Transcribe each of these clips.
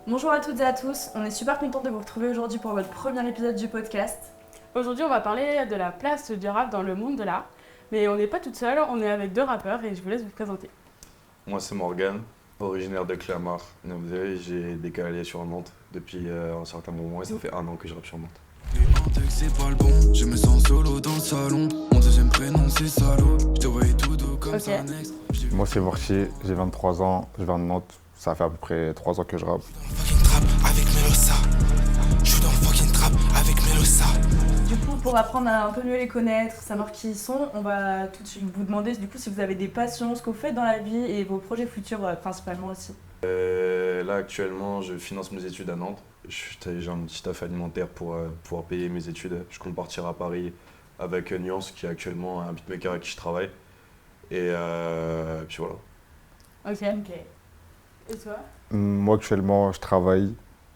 Bonjour à toutes et à tous, on est super contents de vous retrouver aujourd'hui pour votre premier épisode du podcast. Aujourd'hui, on va parler de la place du rap dans le monde de l'art. Mais on n'est pas toute seule, on est avec deux rappeurs et je vous laisse vous présenter. Moi, c'est Morgan, originaire de Clermont. Comme vous savez, j'ai décalé sur Nantes depuis un certain moment et ça fait 1 an que je rappe sur Nantes. C'est pas le bon, je me sens solo dans le salon. Mon deuxième prénom c'est Salo. Je te voyais tout doux comme Ok. ça next. Moi c'est Morchi, j'ai 23 ans, je viens de Nantes, ça fait à peu près 3 ans que je rappe. Fucking trap avec Melosa. Je suis dans le fucking trap avec Melosa. Du coup, pour apprendre à un peu mieux les connaître, savoir qui ils sont, on va tout de suite vous demander du coup si vous avez des passions, ce que vous faites dans la vie et vos projets futurs principalement aussi. Là, actuellement, je finance mes études à Nantes. J'ai un petit taf alimentaire pour pouvoir payer mes études. Je compte partir à Paris avec Nuance, qui est actuellement un beatmaker avec qui je travaille. Et puis voilà. Ok. Ok. Et toi? Moi actuellement je travaille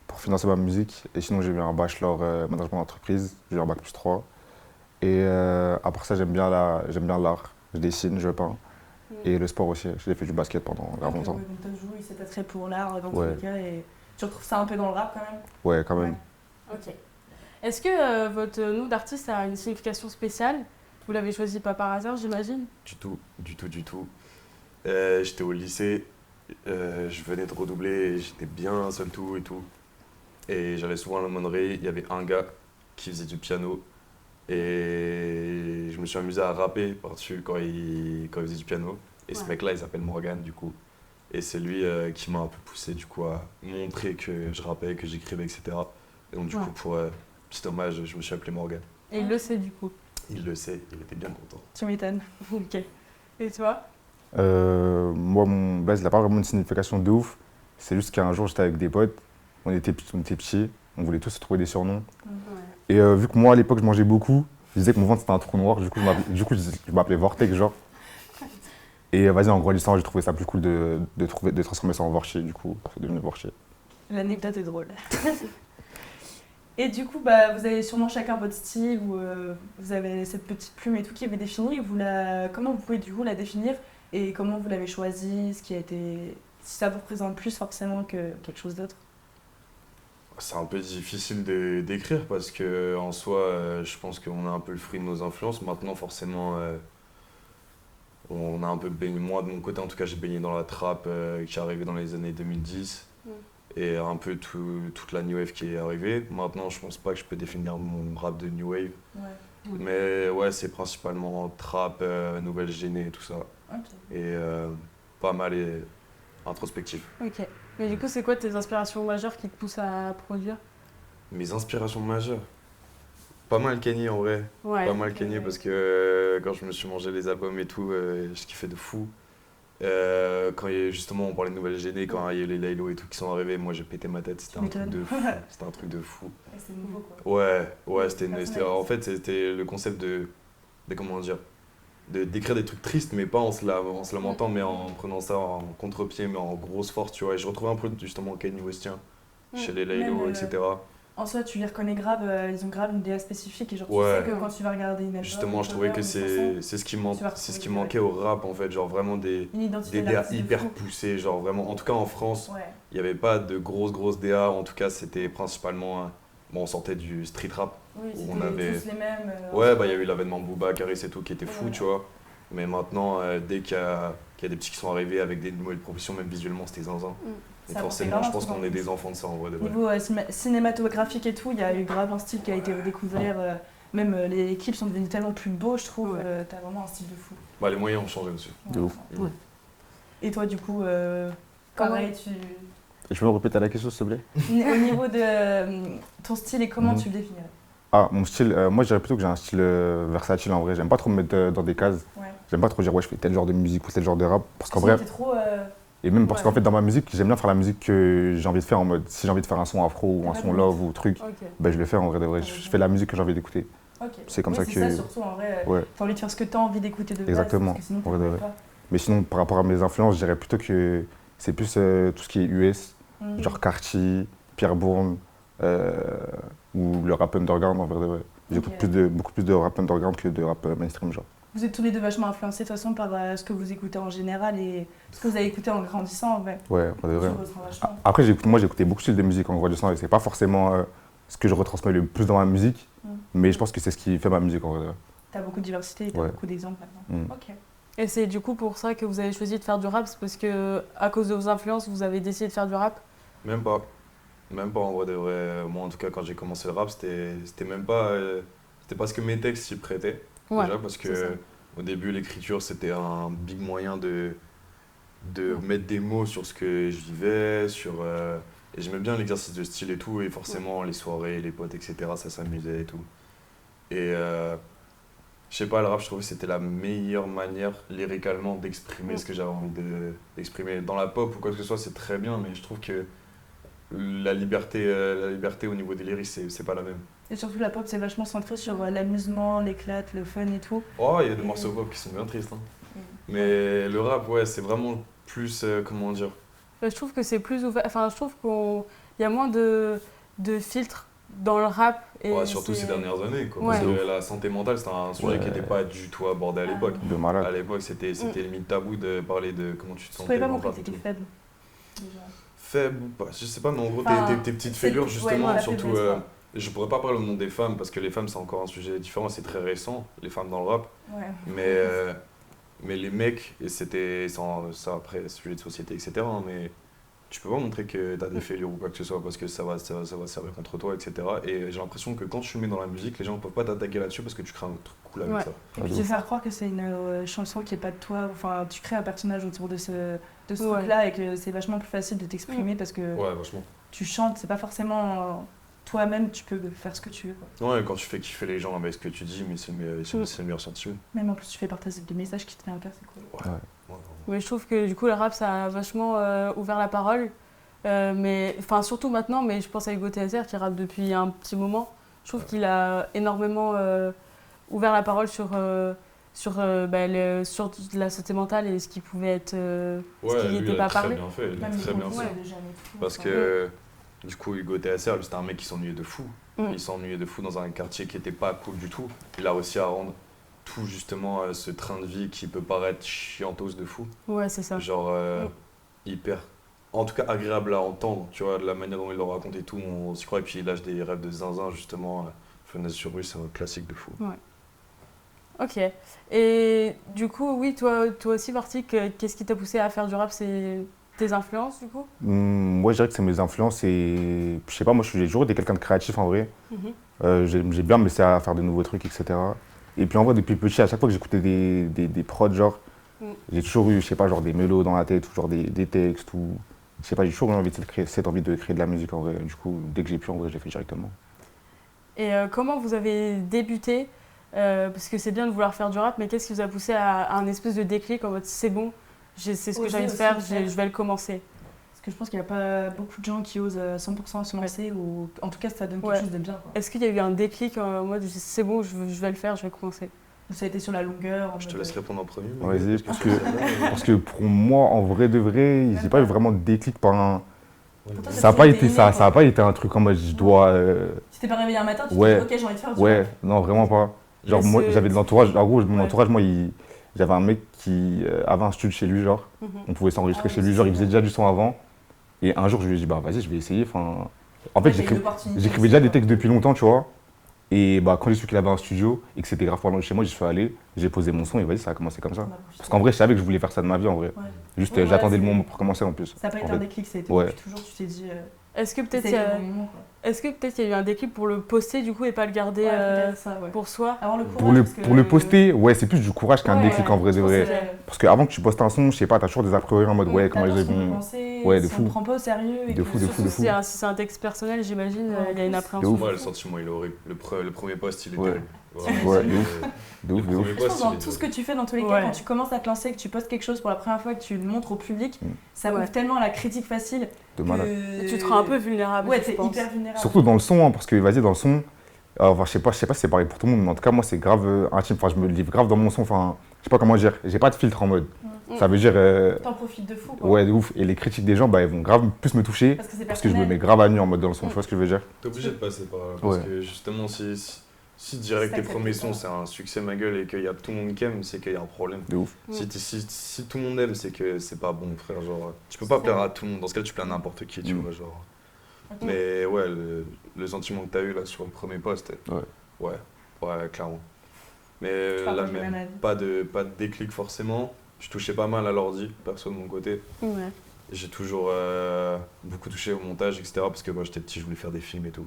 pour financer ma musique et sinon j'ai eu un bachelor management d'entreprise, j'ai eu un bac plus 3. Et à part ça j'aime bien l'art, je dessine, je peins et le sport aussi, j'ai fait du basket pendant grave longtemps. Donc t'as joué cet attrait pour l'art dans tous Ouais. les cas et tu retrouves ça un peu dans le rap quand même. Ouais quand même. Ok. Est-ce que votre nom d'artiste a une signification spéciale? Vous l'avez choisi pas par hasard, j'imagine? Du tout. J'étais au lycée, je venais de redoubler et j'étais bien seul tout et tout. Et j'allais souvent à la monnerie, il y avait un gars qui faisait du piano. Et je me suis amusé à rapper par-dessus quand il faisait du piano. Et ce Ouais. mec-là, il s'appelle Morgan, du coup. Et c'est lui qui m'a un peu poussé, du coup, à montrer que je rappais, que j'écrivais, etc. Et donc, du Ouais. coup, pour petit hommage, je me suis appelé Morgan. Et il le sait du coup. Il le sait, il était bien content. Tu m'étonnes. Ok. Et toi? Moi mon blaze il n'a pas vraiment une signification de ouf, c'est juste qu'un jour j'étais avec des potes, on était petits, on voulait tous se trouver des surnoms. Ouais. Et vu que moi à l'époque je mangeais beaucoup, je disais que mon ventre c'était un trou noir, je m'appelais Vortex genre. Et vas-y en grandissant j'ai trouvé ça plus cool de transformer ça en Vorchi, du coup c'est devenu Vorchi. L'anecdote est drôle. Et du coup, bah, vous avez sûrement chacun votre style, ou vous avez cette petite plume et tout qui est définie. Comment vous pouvez du coup la définir et comment vous l'avez choisie, ce qui a été, si ça vous représente plus forcément que quelque chose d'autre. C'est un peu difficile d'écrire parce que en soi, je pense qu'on a un peu le fruit de nos influences. Maintenant, forcément, on a un peu baigné. Moi, de mon côté, en tout cas, j'ai baigné dans la trappe qui est arrivée dans les années 2010 et un peu toute la new wave qui est arrivée. Maintenant, je pense pas que je peux définir mon rap de new wave, Ouais. mais ouais, c'est principalement trap, nouvelle géné et tout ça, Ok. et pas mal et introspectif. Ok. Mais du coup, c'est quoi tes inspirations majeures qui te poussent à produire? Mes inspirations majeures, pas mal Kanye en vrai. Ouais. Pas mal Kanye parce que quand je me suis mangé les albums et tout, je kiffais de fou. Quand justement on parlait de nouvelles génées, quand il y a eu les Laylo et tout qui sont arrivés, moi j'ai pété ma tête, c'était Tu un truc de m'étonnes. fou. C'était un truc de fou. C'est nouveau quoi. Ouais, en Personnalisé. fait c'était le concept de comment dire, d'écrire des trucs tristes mais pas en se lamentant mais en prenant ça en contre-pied mais en grosse force, tu vois. Et je retrouvais un peu justement Kanye Westien chez les Laylo, Même, etc. En soi, tu les reconnais grave, ils ont grave une DA spécifique et genre Ouais. tu sais que quand tu vas regarder une album, Justement, je trouvais que c'est ce qui tu vas c'est ce qui retrouver manquait au rap en fait, genre vraiment une identité des DA d'artiste de hyper fou. poussées, genre vraiment, en tout cas en France, Ouais. il n'y avait pas de grosses DA, en tout cas c'était principalement, bon on sortait du street rap, Oui, où c'était on avait, tous les mêmes. ouais bah il y a eu l'avènement de Booba, Caris et tout qui était fou, Ouais. tu vois, mais maintenant dès qu'il y a des petits qui sont arrivés avec des nouvelles propositions, même visuellement c'était zinzin, Ça donc apportait forcément grave je un pense truc en qu'on est plus. des enfants de ça en vrai de vrai. Niveau cinématographique et tout, il y a eu grave un style qui a été redécouvert. Même les clips sont devenus tellement plus beaux, je trouve. Ouais. T'as vraiment un style de fou. Bah les moyens ont changé aussi. De ouf. Ouais. Et toi, du coup, pareil, tu... Et je peux me répéter la question s'il te plaît? au niveau de ton style et comment Mhm. tu le définirais? Ah mon style, moi je dirais plutôt que j'ai un style versatile en vrai, j'aime pas trop me mettre dans des cases, Ouais. j'aime pas trop dire ouais je fais tel genre de musique ou tel genre de rap, parce qu'en Sinon, vrai, t'es trop... et même parce Ouais. qu'en fait dans ma musique j'aime bien faire la musique que j'ai envie de faire en mode, si j'ai envie de faire un son afro ou un Ah, son oui. love ou truc, Ok. ben je le fais en vrai de vrai, je fais la musique que j'ai envie d'écouter. Ok. C'est comme Oui, ça c'est que- ça surtout, en vrai. Ouais. T'as envie de faire ce que t'as envie d'écouter de base. Exactement. Parce que sinon, En vrai de t'écoutes vrai. pas. Mais sinon par rapport à mes influences, je dirais plutôt que c'est plus tout ce qui est US, Mhm. genre Carti, Pierre Bourne, ou le rap underground en vrai de vrai. J'écoute Ok. beaucoup plus de rap underground que de rap mainstream genre. Vous êtes tous les deux vachement influencés de toute façon par ce que vous écoutez en général et ce que vous avez écouté en grandissant en vrai. Ouais, on est vrai. Ça ressent vachement. Après, moi, j'écoutais beaucoup de styles de musique en grandissant et c'est pas forcément ce que je retransmets le plus dans ma musique, mais je pense que c'est ce qui fait ma musique en vrai. T'as beaucoup de diversité et t'as Ouais. beaucoup d'exemples maintenant. Ok. Et c'est du coup pour ça que vous avez choisi de faire du rap, c'est parce que à cause de vos influences, vous avez décidé de faire du rap? Même pas. Même pas en vrai de vrai. Moi en tout cas quand j'ai commencé le rap, c'était même pas. C'était parce que mes textes s'y prêtaient. Ouais, Déjà parce c'est ça. que au début l'écriture c'était un big moyen de mettre des mots sur ce que je vivais, et j'aimais bien l'exercice de style et tout, et forcément les soirées, les potes, etc. ça s'amusait et tout. Et je sais pas, le rap je trouvais que c'était la meilleure manière lyricalement d'exprimer ce que j'avais envie d'exprimer. Dans la pop ou quoi que ce soit c'est très bien, mais je trouve que la liberté au niveau des lyrics c'est pas la même. Et surtout la pop c'est vachement centré sur l'amusement, l'éclate, le fun et tout. Oh, il y a des morceaux pop qui sont bien tristes, hein. Mais le rap, ouais, c'est vraiment plus, comment dire. Je trouve que c'est plus ouvert, enfin je trouve qu'il y a moins de filtres dans le rap. Et Ouais, surtout ces dernières années, quoi. Ouais. Parce que la santé mentale, c'était un sujet qui n'était pas du tout abordé à l'époque. De malade. À l'époque, c'était limite tabou de parler de comment tu te Je sentais trouvais pas mon mental que et t'étais tout. faible. Déjà. Faible ou pas, je sais pas, mais en gros, Enfin, tes petites c'est- fêlures, ouais, justement, la surtout. faiblesse, quoi. Je pourrais pas parler au nom des femmes, parce que les femmes, c'est encore un sujet différent, c'est très récent, les femmes dans le rap. Ouais. Mais les mecs, et c'était ça après, sujet de société, etc. hein, mais tu peux pas montrer que t'as des fêlures ou quoi que ce soit parce que ça va servir contre toi, etc. Et j'ai l'impression que quand tu mets dans la musique, les gens peuvent pas t'attaquer là-dessus parce que tu crées un truc cool avec Ouais. ça. Et puis te faire croire que c'est une chanson qui est pas de toi, enfin tu crées un personnage autour de ce Ouais. truc-là et que c'est vachement plus facile de t'exprimer parce que Ouais, vachement. tu chantes, c'est pas forcément toi-même, tu peux faire ce que tu veux. Quoi. Ouais, quand tu fais kiffer les gens avec ce que tu dis, mais c'est le meilleur sentiment. Même en plus tu fais partager des messages qui te font un cœur, c'est cool. Ouais. Mais je trouve que du coup le rap ça a vachement ouvert la parole. Mais enfin surtout maintenant, mais je pense à Hugo TSR qui rappe depuis un petit moment. Je trouve qu'il a énormément ouvert la parole sur la santé mentale et ce qui pouvait être ce qui lui, n'était il pas a très parlé. bien fait, il a Même très bien les fait. de jeunes et tout, Parce enfin, que du coup, Hugo TSR, lui, c'était un mec qui s'ennuyait de fou. Mm. Il s'ennuyait de fou dans un quartier qui était pas cool du tout. Il a réussi à rendre tout justement ce train de vie qui peut paraître chiantos de fou. Ouais, c'est ça. Genre hyper, en tout cas agréable à entendre, tu vois, de la manière dont il le raconte et tout, on s'y croit. Et puis il lâche des rêves de zinzin justement. Fenêtre sur rue, c'est un classique de fou. Ok. Et du coup, oui, toi aussi, Bartik, qu'est-ce qui t'a poussé à faire du rap? C'est tes influences, du coup? Moi, je dirais que c'est mes influences et je sais pas, moi, j'ai toujours été quelqu'un de créatif en vrai. J'ai bien me laisser à faire de nouveaux trucs, etc. Et puis en vrai, depuis petit, à chaque fois que j'écoutais des prods, genre, j'ai toujours eu, je sais pas, genre des mélos dans la tête, ou genre des textes, ou je sais pas, j'ai toujours eu envie cette envie de créer de la musique en vrai. Du coup, dès que j'ai pu, en vrai, je l'ai fait directement. Et comment vous avez débuté? Parce que c'est bien de vouloir faire du rap, mais qu'est-ce qui vous a poussé à un espèce de déclic en mode c'est bon, c'est ce que j'ai envie de faire, je vais le commencer? Parce que je pense qu'il n'y a pas beaucoup de gens qui osent 100% se lancer, ou en tout cas ça donne quelque chose de bien. Quoi. Est-ce qu'il y a eu un déclic en mode c'est bon, je vais le faire, je vais commencer? Ça a été sur la longueur. Je te laisse répondre en premier. Vas-y, parce que pour moi, en vrai de vrai, j'ai pas eu vraiment de déclic par un. Ça n'a pas été un truc en mode je dois. Tu t'es pas réveillé un matin, tu Ouais. t'es dit ok, j'ai envie de faire du Ouais, rap. non, vraiment pas. Genre, Mais moi, c'est- j'avais de l'entourage. En gros, mon Ouais. entourage, moi, j'avais un mec qui avait un studio chez lui, genre. On pouvait s'enregistrer Ah chez oui, lui, genre, c'est il faisait bien. déjà du son avant. Et un jour, je lui ai dit, bah, vas-y, je vais essayer. Enfin, en fait, Ouais, t'as eu l'opportunité j'écrivais déjà des textes depuis longtemps, tu vois. Et bah, quand j'ai su qu'il avait un studio et que c'était grave pas loin de chez moi, j'y suis allé, j'ai posé mon son et vas-y, ça a commencé comme ça. Parce qu'en vrai, je savais que je voulais faire ça de ma vie, en vrai. Ouais. Juste, Ouais, j'attendais c'est- le moment pour commencer en plus. Ça n'a pas été En un fait. déclic, ça a été Ouais. depuis toujours, tu t'es dit. Est-ce que peut-être ça a il y été a- le bon moment, quoi. est-ce que peut-être il y a eu un déclic pour le poster du coup et pas le garder Ouais, peut-être ça, ouais. pour soi? Avoir le courage. Pour le, parce que- pour le poster, ouais, c'est plus du courage qu'un Ouais, déclic en vrai de je pense vrai. que c'est- Parce qu'avant que tu postes un son, je sais pas, t'as toujours des a priori en mode ouais, comment T'as les peur gens qu'on peut vont. penser, Ouais, de si fou. on ne prend pas au sérieux. et De que- fou, de fou, Surtout de fou. si c'est un texte personnel, j'imagine, Ouais, il y a une en plus. appréhension. De ouf. Ouais, le sentiment il est horrible. Le premier post il est Ouais. terrible. Ouais, de ouf. De ouf, de Le ouf. premier Je pense post, dans il est tout ce que horrible. tu fais, dans tous les cas, Ouais. quand tu commences à te lancer, que tu postes quelque chose pour la première fois, que tu le montres au public, ça Ouais. ouvre tellement à la critique facile. De malade. que- Tu te rends un peu vulnérable, Ouais, je t'es pense. hyper vulnérable. Surtout dans le son, hein, parce que vas-y, dans le son, enfin, je sais pas si c'est pareil pour tout le monde, mais en tout cas, moi, c'est grave intime. Enfin, je me livre grave dans mon son. Enfin, je sais pas comment dire. J'ai pas de filtre en mode. Ça veut dire. T'en profites de fou, quoi. Ouais, de ouf. Et les critiques des gens, bah, elles vont grave plus me toucher. Parce que c'est Parce que je me personnel. mets grave à nu en mode dans le son. Tu vois ce que je veux dire? T'es obligé de passer par là. Parce Ouais. que justement, si Si direct Ça tes accepte premiers pas. sons c'est un succès ma gueule et qu'il y a tout le monde qui aime, c'est qu'il y a un problème. De ouf. Si tout le monde aime, c'est que c'est pas bon, frère. Genre, tu peux pas plaire à tout le monde. Dans ce cas-là, tu plais à n'importe qui, tu vois. Genre. Ok. Mais ouais, le sentiment que t'as eu là sur le premier post, ouais, clairement. Mais Je là, partage le même même avis. pas de déclic forcément. Je touchais pas mal à l'ordi, perso de mon côté. Ouais. J'ai toujours beaucoup touché au montage, etc. Parce que moi j'étais petit, je voulais faire des films et tout.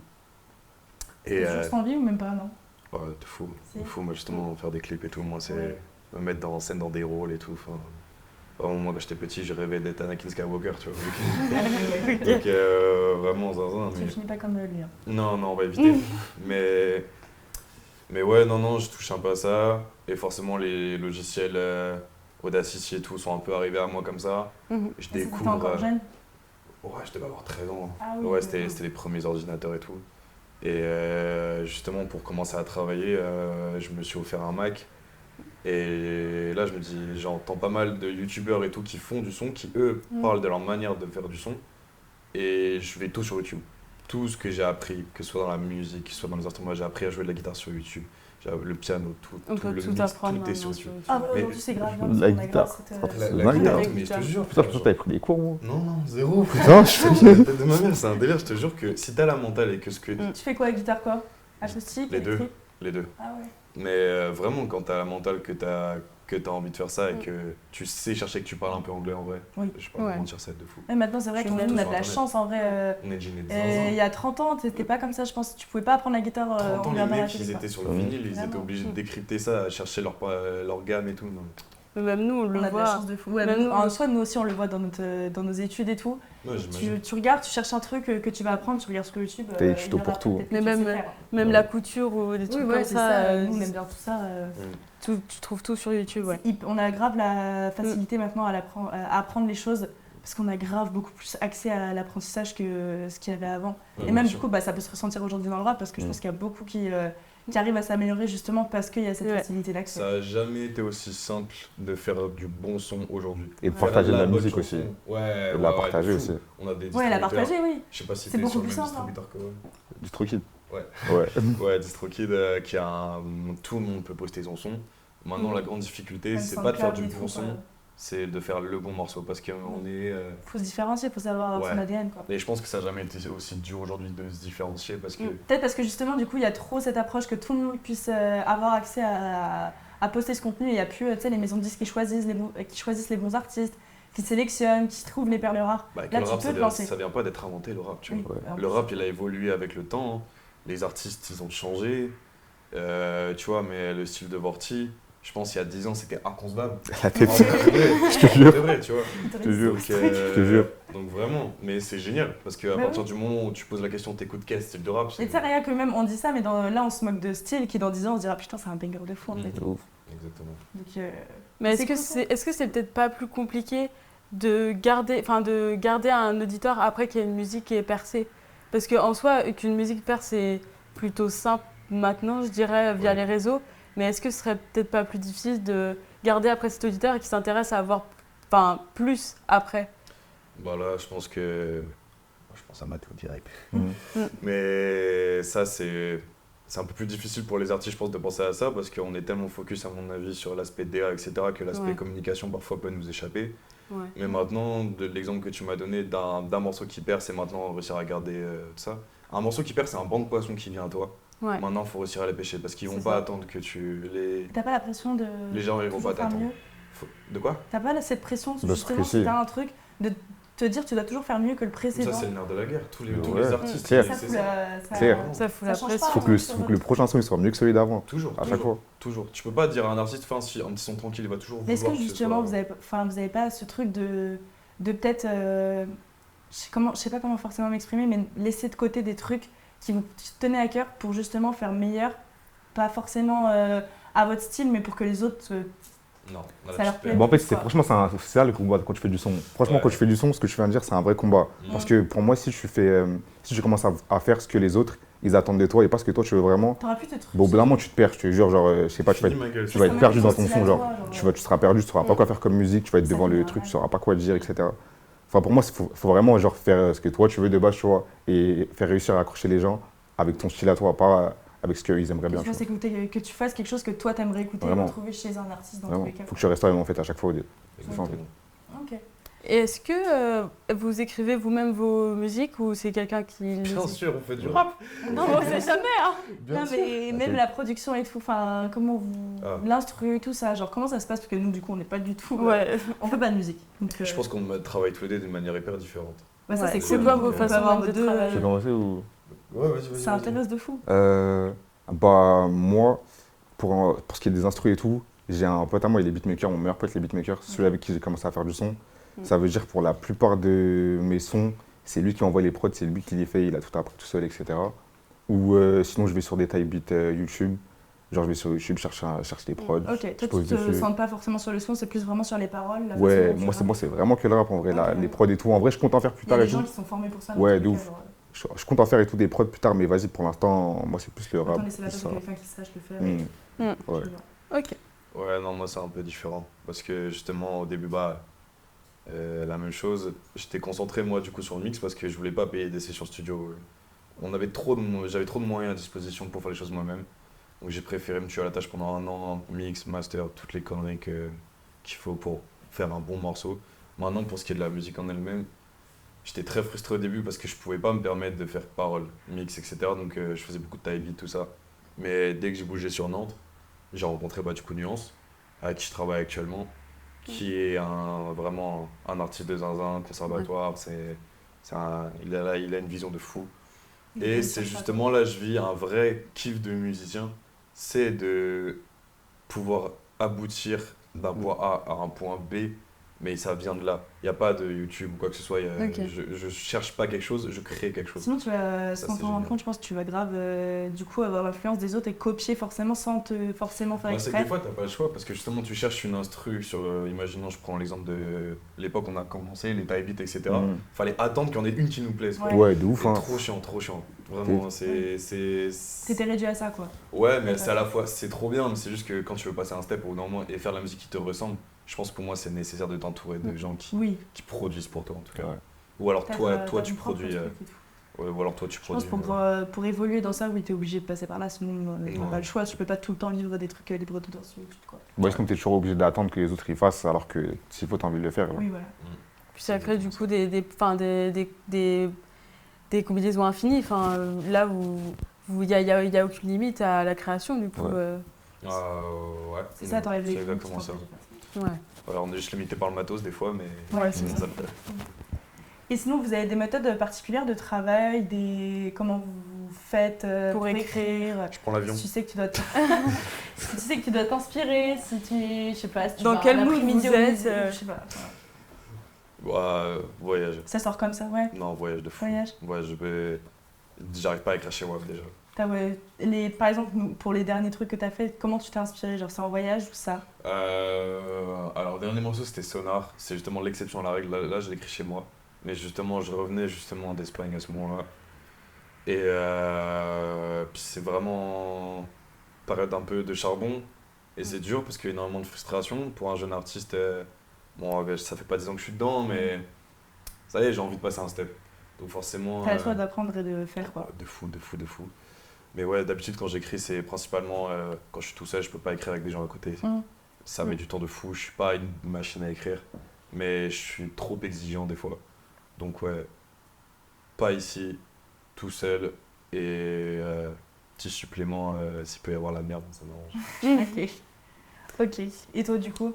Et T'as toujours cette envie ou même pas, non? ouais, t'es fou. Si. T'es fou, moi justement, faire des clips et tout, moi c'est Ouais. me mettre en scène dans des rôles et tout. Vraiment, moi quand j'étais petit, je rêvais d'être Anakin Skywalker, tu vois. Donc vraiment zinzin. Tu Mais... finis pas comme lui. Hein. Non, on va éviter. mais ouais, non, je touche un peu à ça. Et forcément, les logiciels Audacity et tout sont un peu arrivés à moi comme ça. Mhm. Je T'étais découvre. encore jeune? Ouais, je devais avoir 13 ans. Ah oui. Ouais, c'était les premiers ordinateurs et tout. Et justement, pour commencer à travailler, je me suis offert un Mac. Et là, je me dis, j'entends pas mal de youtubeurs et tout qui font du son, qui eux parlent de leur manière de faire du son. Et je vais tout sur YouTube. Tout ce que j'ai appris, que ce soit dans la musique, que ce soit dans les instruments, j'ai appris à jouer de la guitare sur YouTube. Le piano, On tout peut le tout mix, apprendre tout est sur maintenant YouTube. Ah bah Mais- aujourd'hui c'est grave bien. La parce qu'on a guitare. grave cette, La La guitare. guitare, mais je te jure. Putain, frère, t'avais pris des cours, moi. Non, zéro. Putain, je fais. La tête de ma mère, c'est un délire, je te jure que si t'as la mentale et que ce que. Tu fais quoi avec guitare quoi? Acoustique, Les deux. électrique? Les deux. Ah ouais. Mais vraiment, quand t'as la mentale, que t'as envie de faire ça et que tu sais chercher, que tu parles un peu anglais en vrai, je sais pas Ouais. comment mentir, ça va être de fou. Ouais, maintenant c'est vrai Je qu'on mets a tout de sur la Internet. chance en vrai. On est gênés de Il zinzin. y a 30 ans, t'étais pas comme ça, je pense. Tu pouvais pas apprendre la guitare 30 en ans, les regardant la mecs, télé. ils quoi. étaient sur le Ouais. vinyle, ils étaient Vraiment. obligés de décrypter ça, à chercher leur gamme et tout. Non. Mais même nous, on On le a de la voit. chance de fou. Ouais, Même nous, en soi, nous aussi, on le voit dans nos études et tout. Ouais, j'imagine. Tu regardes, tu cherches un truc que tu vas apprendre, tu regardes sur YouTube. T'as des tutos une heure pour après, tout. peut-être que Mais tu même- sais faire. Même Ouais. la couture ou des Oui, trucs ouais, comme c'est ça, ça. Nous, on aime bien tout ça. tu trouves tout sur YouTube, ouais. On a grave la facilité maintenant à apprendre les choses parce qu'on a grave beaucoup plus accès à l'apprentissage que ce qu'il y avait avant. Ouais, Et bien même sûr. du coup, ça peut se ressentir aujourd'hui dans le rap parce que je Mm. pense qu'il y a beaucoup qui arrivent à s'améliorer justement parce qu'il y a cette Ouais. facilité d'accès. Ça a jamais été aussi simple de faire du bon son aujourd'hui. Et de Ouais. partager de la bonne musique chanson. aussi. Ouais, Et de la ouais, partager de aussi. fou. On a des Ouais, la distributeurs. partager, oui. Je sais pas si C'est t'es beaucoup sur le plus même simple, hein. distributeur que moi. DistroKid. Ouais. Ouais. Ouais, DistroKid qui a tout le monde peut poster son son. Maintenant, la grande difficulté, Même c'est sans pas de faire du câble et bon tout, son, quoi. c'est de faire le bon morceau parce qu'on est. Faut se différencier, faut savoir Ouais. son ADN quoi. Et je pense que ça n'a jamais été aussi dur aujourd'hui de se différencier parce que. Peut-être parce que justement, du coup, il y a trop cette approche que tout le monde puisse avoir accès à poster ce contenu. Et il n'y a plus les maisons de disques qui choisissent les bons artistes, qui sélectionnent, qui trouvent les perles rares. Bah, que Là, le tu rap, peux te lancer. ça vient pas d'être inventé, le rap, tu vois. Oui. Ouais. Le rap, il a évolué avec le temps. Les artistes, ils ont changé. Tu vois, mais le style de Vorti, je pense il y a 10 ans, c'était inconcevable. La tête. En vrai, Je te jure. c'est vrai, tu vois. Je te jure. Donc, Je te jure. donc vraiment, mais c'est génial parce qu'à Bah partir oui. du moment où tu poses la question t'écoutes quel style de rap, Et tu sais, rien que même, on dit ça, mais là, on se moque de style qui, dans 10 ans, on se dira putain, c'est un banger de fou en fait. De ouf. Exactement. Donc, Mais est-ce C'est que cool, c'est peut-être pas plus compliqué de garder un auditeur après qu'il y ait une musique qui est percée? Parce qu'en soi, qu'une musique perce, c'est plutôt simple maintenant, je dirais, via Ouais. les réseaux. Mais est-ce que ce serait peut-être pas plus difficile de garder après cet auditeur et qui s'intéresse à avoir plus après? Bah là, je pense à Mathéo direct. Mhm. Mais ça, c'est un peu plus difficile pour les artistes, je pense, de penser à ça parce qu'on est tellement focus, à mon avis, sur l'aspect DA, etc., que l'aspect Ouais. communication parfois peut nous échapper. Ouais. Mais maintenant, de l'exemple que tu m'as donné d'un morceau qui perd, c'est maintenant réussir à garder tout ça. Un morceau qui perd, c'est un banc de poissons qui vient à toi. Ouais. Maintenant, il faut réussir à les pêcher parce qu'ils vont C'est pas ça. attendre que t'as pas la pression de. Les gens, ils vont toujours pas faire t'attendre. mieux. De quoi? T'as pas cette pression, De se justement, si presser. t'as un truc, de te dire tu dois toujours faire mieux que le précédent. Ça, c'est le nerf de la guerre. Tous Ouais. les artistes, Clair. Ça c'est fout ça. Clair. Ça fout Ça la change pression. pas. Faut que le prochain son il soit mieux que celui d'avant. Toujours, À chaque fois. toujours. Tu peux pas dire à un artiste, un petit son tranquille, il va toujours Mais est-ce vouloir que ce justement soit- vous avez pas ce truc de peut-être, je sais pas comment forcément m'exprimer, mais laisser de côté des trucs qui vous tenaient à cœur pour justement faire meilleur, pas forcément à votre style, mais pour que les autres. Non, Ça leur plaît. Bon, en fait, franchement, c'est ça le combat quand tu fais du son. Franchement, Ouais. quand tu fais du son, ce que tu viens de dire, c'est un vrai combat. Mm. Parce que pour moi, si tu commences à faire ce que les autres, ils attendent de toi et pas ce que toi, tu veux vraiment, T'auras plus de trucs. bon, au bout d'un moment, tu te perds, je te jure, genre, je sais pas, tu vas Fini, être, ma gueule. tu vas être perdu dans ton son, genre. Tu seras perdu, tu sauras pas Mm. quoi faire comme musique, tu vas être Ça devant le devient truc, vrai. tu sauras pas quoi dire, etc. Enfin, pour moi, il faut vraiment genre, faire ce que toi, tu veux de base, tu vois, et faire réussir à accrocher les gens avec ton style à toi, pas avec ce qu'ils aimeraient bien. Que tu fasses écouter, que tu fasses quelque chose que toi t'aimerais écouter, Vraiment. retrouver chez un artiste dans Vraiment. tous les cas. Faut que je reste toi-même en fait à chaque fois. Exactement. Ok. Et est-ce que vous écrivez vous-même vos musiques ou c'est quelqu'un qui les Bien écrit? sûr, on fait du rap. Non, on sait jamais, hein. Bien Non sûr. mais même Ok. la production et tout, enfin comment vous... Ah. L'instru, tout ça, genre comment ça se passe parce que nous du coup on n'est pas du tout... Ouais. On fait pas de musique. Donc, Je pense qu'on travaille tous les deux d'une manière hyper différente. bah, ça Ouais. c'est C'est cool. quoi Donc, vos on peut façons avoir même de deux- travailler? Je vais commencer ou Ouais, vas-y. Ça intéresse de fou. Bah moi, pour ce qui est des instrus et tout, j'ai un pote à moi, il est beatmaker, mon meilleur pote il est beatmaker, celui avec qui j'ai commencé à faire du son. Ça veut dire pour la plupart de mes sons, c'est lui qui envoie les prods, c'est lui qui les fait, il a tout appris tout seul, etc. Ou sinon je vais sur des type beats YouTube, genre je vais sur YouTube chercher des prods. Ok, je toi tu pose te dessus. sens pas forcément sur le son, c'est plus vraiment sur les paroles. La Ouais, façon dont tu moi rappes. c'est vraiment que le rap en vrai, Ok. les prods et tout. En vrai je compte en faire plus Il y a tard et des gens tout. qui sont formés pour ça. Ouais, dans tous les de cas, ouf. genre, Je compte en faire et tout des prods plus tard, mais vas-y pour l'instant, moi c'est plus le rap. Autant laisser la plus place ça. à quelqu'un qui sache le faire. Ouais. Ok. Ouais, non, moi c'est un peu différent. Parce que justement, au début, la même chose. J'étais concentré moi du coup sur le mix parce que je voulais pas payer des sessions studio. J'avais trop de moyens à disposition pour faire les choses moi-même. Donc j'ai préféré me tuer à la tâche pendant un an, mix, master, toutes les conneries qu'il faut pour faire un bon morceau. Maintenant, pour ce qui est de la musique en elle-même, j'étais très frustré au début parce que je pouvais pas me permettre de faire parole, mix, etc. Donc je faisais beaucoup de type beat, tout ça. Mais dès que j'ai bougé sur Nantes, j'ai rencontré du coup Nuance, avec qui je travaille actuellement, qui est vraiment un artiste de zinzin, conservatoire. Il a une vision de fou. Et c'est justement là, je vis un vrai kiff de musicien, c'est de pouvoir aboutir d'un point A à un point B, mais ça vient de là. Il n'y a pas de YouTube ou quoi que ce soit. Ok. Je cherche pas quelque chose, je crée quelque chose. Sinon, tu vas, Ça, sans c'est t'en rendre génial. compte, je pense que tu vas grave du coup avoir l'influence des autres et copier forcément sans te forcément faire Bah, c'est que exprès. des fois, t'as pas le choix parce que justement, tu cherches une instru sur. Imaginons, je prends l'exemple de l'époque où on a commencé, les type beats, etc. Mm. Fallait attendre qu'il y en ait une qui nous plaise. quoi. Ouais. Ouais, de ouf. C'est Hein. trop chiant, trop chiant. Vraiment, c'est. T'étais réduit à ça, quoi. Ouais, mais Ouais. c'est à la fois, c'est trop bien, mais c'est juste que quand tu veux passer un step au bout d'un moment et faire la musique qui te ressemble, je pense que pour moi, c'est nécessaire de t'entourer de gens Oui. qui produisent pour toi, en tout cas. Ouais. Ou alors T'as toi, ta- toi ta tu propre produis. truc et tout. Ouais, ou alors toi, tu Je pense produis. pour évoluer dans ça, oui, t'es obligé de passer par là, sinon t'as Ouais. pas le choix. Tu peux pas tout le temps vivre des trucs libres d'auteur sur YouTube, quoi. Ouais, sinon t'es toujours obligé d'attendre que les autres ils fassent alors que s'il faut t'as envie de le faire. Genre. Oui, voilà. Puis ça crée du coup des combinaisons infinies. Enfin, là où il n'y a aucune limite à la création, du coup. Ouais. Ouais. C'est ça, t'enlèves les C'est coups, exactement tu ça. t'en Ouais. Alors, on est juste limité par le matos des fois, mais. Ouais, sinon, c'est ça. le fait. Et sinon, vous avez des méthodes particulières de travail, comment vous faites Pour écrire. Je prends l'avion. Si tu sais que tu dois si tu sais que tu dois t'inspirer, si tu, je sais pas, si tu Dans vas quel un mood après-midi vous au êtes, musée, je sais pas. Voyage. Ça sort comme ça, ouais. Non, voyage de fou. Voyage. Ouais, j'arrive pas à écrire chez moi déjà. Par exemple, pour les derniers trucs que t'as fait, comment tu t'es inspiré? Genre, c'est en voyage ou ça? Alors, le dernier morceau c'était Sonar, c'est justement l'exception à la règle. Là, je l'écris chez moi. Mais justement, je revenais justement d'Espagne à ce moment-là. Et puis c'est vraiment période un peu de charbon. Et c'est dur parce qu'il y a énormément de frustration. Pour un jeune artiste, ça fait pas 10 ans que je suis dedans, mais ça y est, j'ai envie de passer un step. Donc forcément. T'as le choix d'apprendre et de faire, quoi. De fou. Mais ouais, d'habitude quand j'écris, c'est principalement quand je suis tout seul, je peux pas écrire avec des gens à côté. Ça met du temps de fou, je suis pas une machine à écrire, mais je suis trop exigeant des fois. Donc ouais, pas ici, tout seul, et petit supplément s'il peut y avoir la merde, ça m'arrange. Ok. Et toi, du coup?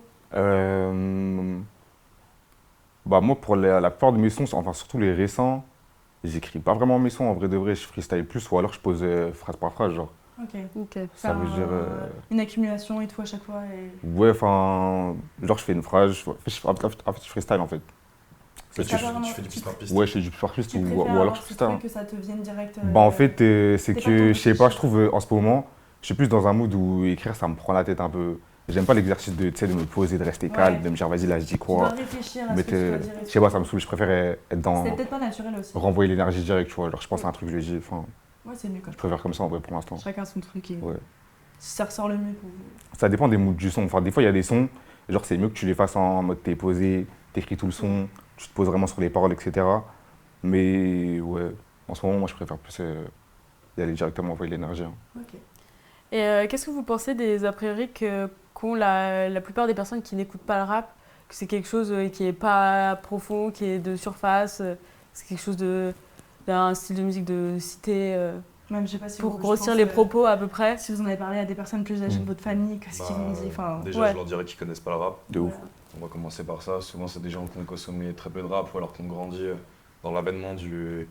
Bah moi pour la plupart de mes sons, enfin surtout les récents, j'écris pas vraiment mes sons en vrai de vrai, je freestyle plus ou alors je pose phrase par phrase genre. Ok. Ça veut dire Une accumulation et tout à chaque fois. ouais enfin genre je fais une phrase, en fait je freestyle en fait. C'est Tu ça, vraiment. fais du piste par piste. Ouais je fais du par piste Tu ou préfères alors avoir je ce freestyle. truc que ça te vienne direct. Bah en fait c'est t'es pas que tant je sais pas, réfléchi. je trouve en ce moment, je suis plus dans un mood où écrire ça me prend la tête un peu. J'aime pas l'exercice de, tu sais, de me poser, de rester calme, Ouais. de me dire vas-y là je dis Tu dois quoi. réfléchir à Mais ce que tu dois dire. et je tout. sais pas, ça me saoule, je préfère être dans. C'était peut-être pas naturel aussi. Renvoyer l'énergie direct, tu vois. Genre je pense à un truc, je le dis, enfin, Ouais, c'est mieux quand je préfère comme ça en vrai pour l'instant. chacun son truc. Et... Ouais. Ça ressort le mieux pour vous. Ça dépend des moods du son. Enfin, des fois il y a des sons, genre c'est mieux que tu les fasses en mode t'es posé, t'écris tout le son, tu te poses vraiment sur les paroles, etc. Mais ouais, en ce moment, moi je préfère plus y aller directement envoyer l'énergie. Hein. Ok. Et qu'est-ce que vous pensez des a priori qu'ont la plupart des personnes qui n'écoutent pas le rap, que c'est quelque chose qui n'est pas profond, qui est de surface, c'est quelque chose d'un style de musique de cité Même, je sais pas si pour vous- je grossir pense, les propos à peu près. Si vous en avez parlé à des personnes plus âgées de votre famille, qu'est-ce qu'ils ont dit Déjà, ouais. je leur dirais qu'ils connaissent pas le rap. De ouf. Voilà. On va commencer par ça. Souvent, c'est des gens qui ont consommé très peu de rap ou alors qui ont grandi dans l'avènement du